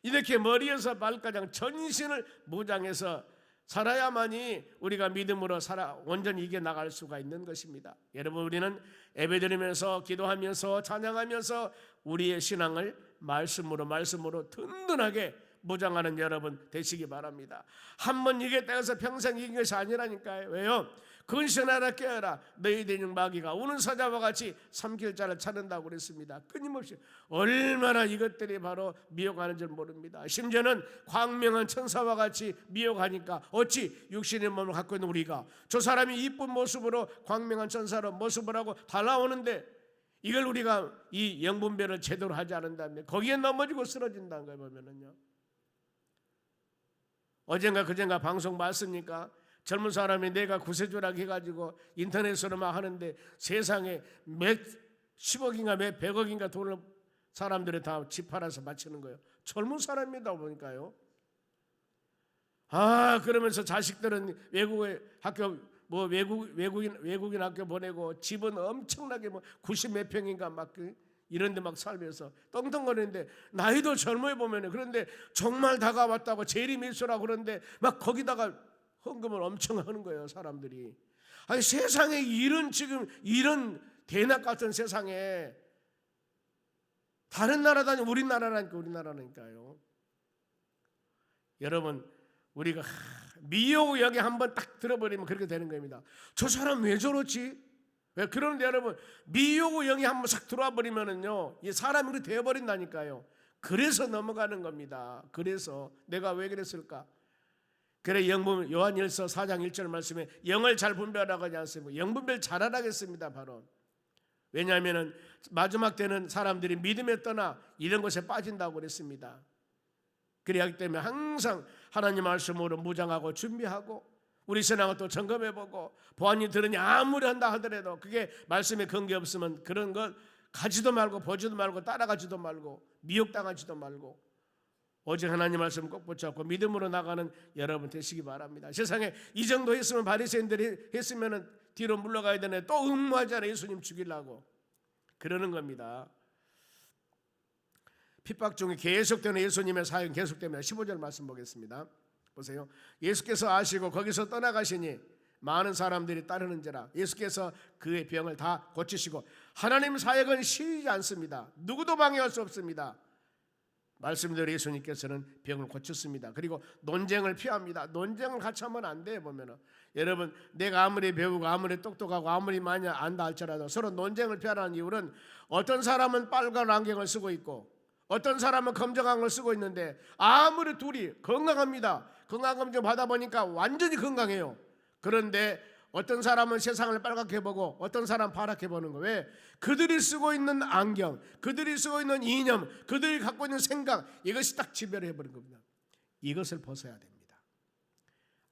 이렇게 머리에서 발가락 전신을 무장해서 살아야만이 우리가 믿음으로 온전히 이겨나갈 수가 있는 것입니다. 여러분 우리는 예배드리면서 기도하면서 찬양하면서 우리의 신앙을 말씀으로 든든하게 무장하는 여러분 되시기 바랍니다. 한 번 이겼다 해서 평생 이긴 것이 아니라니까요. 왜요? 근신하라 깨어라 너희 대중 마귀가 우는 사자와 같이 삼킬 자를 찾는다고 그랬습니다. 끊임없이 얼마나 이것들이 바로 미혹하는 줄 모릅니다. 심지어는 광명한 천사와 같이 미혹하니까 어찌 육신의 몸을 갖고 있는 우리가 저 사람이 이쁜 모습으로 광명한 천사로 모습을 하고 달라오는데 이걸 우리가 이 영분별을 제대로 하지 않는다면 거기에 넘어지고 쓰러진다는 거예요. 보면은요. 어젠가 그젠가 방송 봤습니까? 젊은 사람이 내가 구세주라고 해가지고 인터넷으로 막 하는데 세상에 몇 10억인가 몇 100억인가 돈을 사람들이 다 집 팔아서 바치는 거예요. 젊은 사람이다 보니까요. 그러면서 자식들은 외국에 학교 뭐 외국인 학교 보내고 집은 엄청나게 뭐 90 몇 평인가 막 이런데 막 살면서 떵떵거리는데 나이도 젊어 보면은 그런데 정말 다가왔다고 재림일수라고 그러는데 막 거기다가 헌금을 엄청 하는 거예요, 사람들이. 아니 세상에 이런 지금 이런 대낮 같은 세상에 다른 나라다니 우리나라라니까요. 여러분 우리가 미혹 여기 한번 딱 들어버리면 그렇게 되는 겁니다. 저 사람 왜 저렇지? 왜 그러는데 여러분 미혹 영이 한번 싹 들어와 버리면은요 이 사람이 그렇게 되어버린다니까요. 그래서 넘어가는 겁니다. 그래서 내가 왜 그랬을까? 그래 영분 요한일서 4장 1절 말씀에 영을 잘 분별하라고 하지 않습니까? 영분별 잘하라겠습니다. 바로 왜냐하면은 마지막 때는 사람들이 믿음에 떠나 이런 것에 빠진다고 그랬습니다. 그래야 때문에 항상 하나님 말씀으로 무장하고 준비하고 우리 신앙을 또 점검해보고 보안이 들으니 아무리 한다 하더라도 그게 말씀에 근거 없으면 그런 걸 가지도 말고 보지도 말고 따라가지도 말고 미혹당하지도 말고 오직 하나님 말씀 꼭 붙잡고 믿음으로 나가는 여러분 되시기 바랍니다. 세상에 이 정도 했으면 바리새인들이 했으면 뒤로 물러가야 되네. 또 음모하잖아요. 예수님 죽이려고 그러는 겁니다. 핍박 중에 계속되는 예수님의 사역 계속됩니다. 15절 말씀 보겠습니다. 보세요. 예수께서 아시고 거기서 떠나가시니 많은 사람들이 따르는지라 예수께서 그의 병을 다 고치시고 하나님 사역은 쉬지 않습니다. 누구도 방해할 수 없습니다. 말씀대로 예수님께서는 병을 고쳤습니다. 그리고 논쟁을 피합니다. 논쟁을 같이 하면 안 돼요. 보면은 여러분 내가 아무리 배우고 아무리 똑똑하고 아무리 많이 안다 할지라도 서로 논쟁을 피하라는 이유는 어떤 사람은 빨간 안경을 쓰고 있고 어떤 사람은 검정 안경을 쓰고 있는데 아무리 둘이 건강합니다. 건강검진 받아보니까 완전히 건강해요. 그런데 어떤 사람은 세상을 빨갛게 보고 어떤 사람은 파랗게 보는 거예요. 왜? 그들이 쓰고 있는 안경, 그들이 쓰고 있는 이념, 그들이 갖고 있는 생각 이것이 딱 지배해버린 겁니다. 이것을 벗어야 됩니다.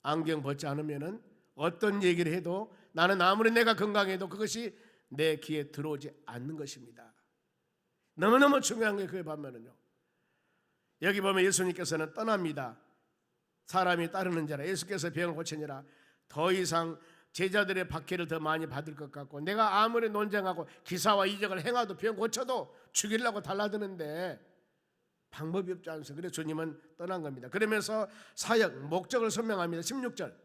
안경 벗지 않으면은 어떤 얘기를 해도 나는 아무리 내가 건강해도 그것이 내 귀에 들어오지 않는 것입니다. 너무너무 중요한 게 그에 반면은요. 여기 보면 예수님께서는 떠납니다. 사람이 따르는 자라 예수께서 병을 고치니라 더 이상 제자들의 박해를 더 많이 받을 것 같고 내가 아무리 논쟁하고 기사와 이적을 행하도 병 고쳐도 죽이려고 달라드는데 방법이 없지 않습니까? 그래서 주님은 떠난 겁니다. 그러면서 사역 목적을 설명합니다. 16절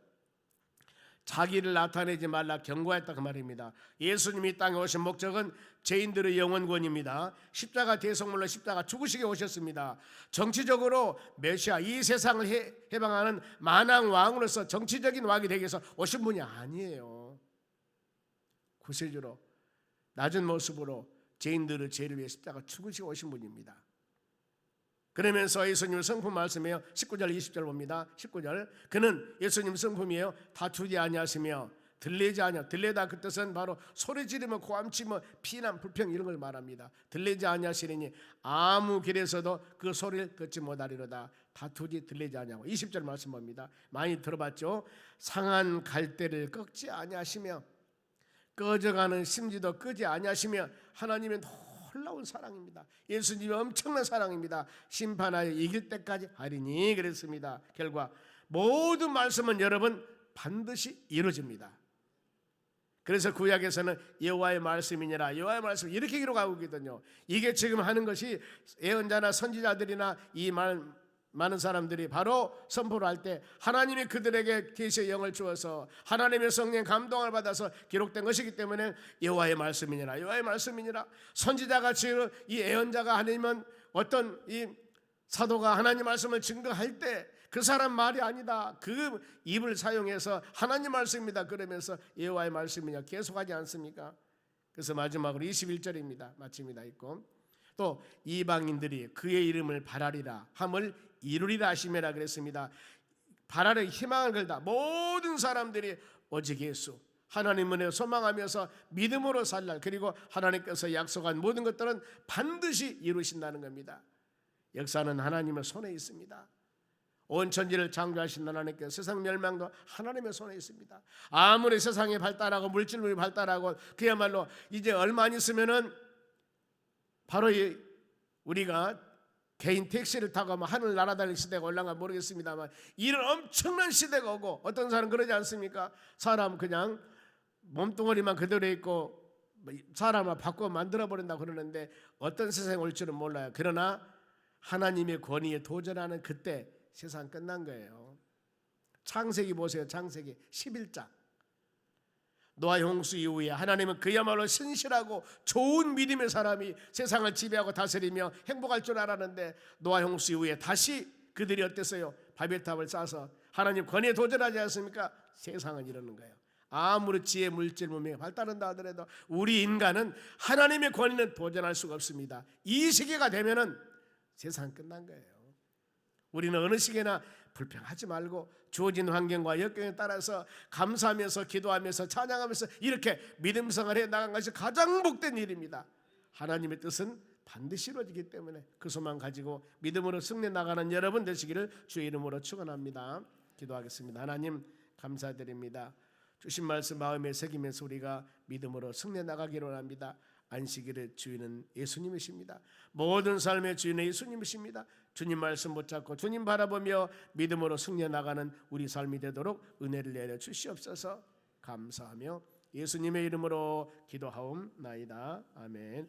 자기를 나타내지 말라 경고했다 그 말입니다. 예수님이 땅에 오신 목적은 죄인들의 영원권입니다. 십자가 대속물로 십자가 죽으시게 오셨습니다. 정치적으로 메시아 이 세상을 해방하는 만왕 왕으로서 정치적인 왕이 되기 위해서 오신 분이 아니에요. 구세주로 낮은 모습으로 죄인들의 죄를 위해 십자가 죽으시게 오신 분입니다. 그러면서 예수님 성품 말씀이에요. 19절 20절 봅니다. 19절 그는 예수님 성품이에요. 다투지 아니하시며 들리지 아니하 들리다 그 뜻은 바로 소리 지르며 고함치며 피난 불평 이런 걸 말합니다. 들리지 아니하시리니 아무 길에서도 그 소리를 듣지 못하리로다. 다투지 들리지 아니하고 20절 말씀 봅니다. 많이 들어봤죠. 상한 갈대를 꺾지 아니하시며 꺼져가는 심지도 끄지 아니하시며 하나님의 놀라운 사랑입니다. 예수님의 엄청난 사랑입니다. 심판하여 이길 때까지 하리니 그랬습니다. 결과 모든 말씀은 여러분 반드시 이루어집니다. 그래서 구약에서는 여호와의 말씀이니라 여호와의 말씀 이렇게 기록하고 있거든요. 이게 지금 하는 것이 예언자나 선지자들이나 이 많은 사람들이 바로 선포를 할 때 하나님이 그들에게 계시의 영을 주어서 하나님의 성령 감동을 받아서 기록된 것이기 때문에 여호와의 말씀이니라 여호와의 말씀이니라 선지자같이 이 예언자가 아니면 어떤 이 사도가 하나님 말씀을 증거할 때 그 사람 말이 아니다. 그 입을 사용해서 하나님 말씀입니다 그러면서 여호와의 말씀이냐 계속하지 않습니까? 그래서 마지막으로 21절입니다. 마침이다 있고 또 이방인들이 그의 이름을 바라리라 함을 이루리라 하시매라 그랬습니다. 바라는 희망을 걸다 모든 사람들이 오직 예수 하나님을 소망하면서 믿음으로 살라. 그리고 하나님께서 약속한 모든 것들은 반드시 이루신다는 겁니다. 역사는 하나님의 손에 있습니다. 온 천지를 창조하신 하나님께서 세상 멸망도 하나님의 손에 있습니다. 아무리 세상이 발달하고 물질이 발달하고 그야말로 이제 얼마 안 있으면은 바로 우리가 개인 택시를 타고 하늘 날아다닐 시대가 올라가 모르겠습니다만 이런 엄청난 시대가 오고 어떤 사람은 그러지 않습니까? 사람 그냥 몸뚱어리만 그대로 있고 사람을 바꿔 만들어버린다고 그러는데 어떤 세상이 올 줄은 몰라요. 그러나 하나님의 권위에 도전하는 그때 세상 끝난 거예요. 창세기 보세요. 창세기 11장 노아 홍수 이후에 하나님은 그야말로 신실하고 좋은 믿음의 사람이 세상을 지배하고 다스리며 행복할 줄 알았는데 노아 홍수 이후에 다시 그들이 어땠어요? 바벨탑을 쌓아서 하나님 권위에 도전하지 않습니까? 세상은 이러는 거예요. 아무리 지혜 물질 문명이 발달한다 하더라도 우리 인간은 하나님의 권위는 도전할 수가 없습니다. 이 시기가 되면은 세상 끝난 거예요. 우리는 어느 시기나 불평하지 말고 주어진 환경과 역경에 따라서 감사하면서 기도하면서 찬양하면서 이렇게 믿음 생활에 나간 것이 가장 복된 일입니다. 하나님의 뜻은 반드시 이루어지기 때문에 그 소망 가지고 믿음으로 승리 나가는 여러분 되시기를 주의 이름으로 축원합니다. 기도하겠습니다. 하나님 감사드립니다. 주신 말씀 마음에 새기면서 우리가 믿음으로 승리 나가기를 원합니다. 안식일의 주인은 예수님이십니다. 모든 삶의 주인은 예수님이십니다. 주님 말씀 붙잡고 주님 바라보며 믿음으로 승리해 나가는 우리 삶이 되도록 은혜를 내려 주시옵소서. 감사하며 예수님의 이름으로 기도하옵나이다. 아멘.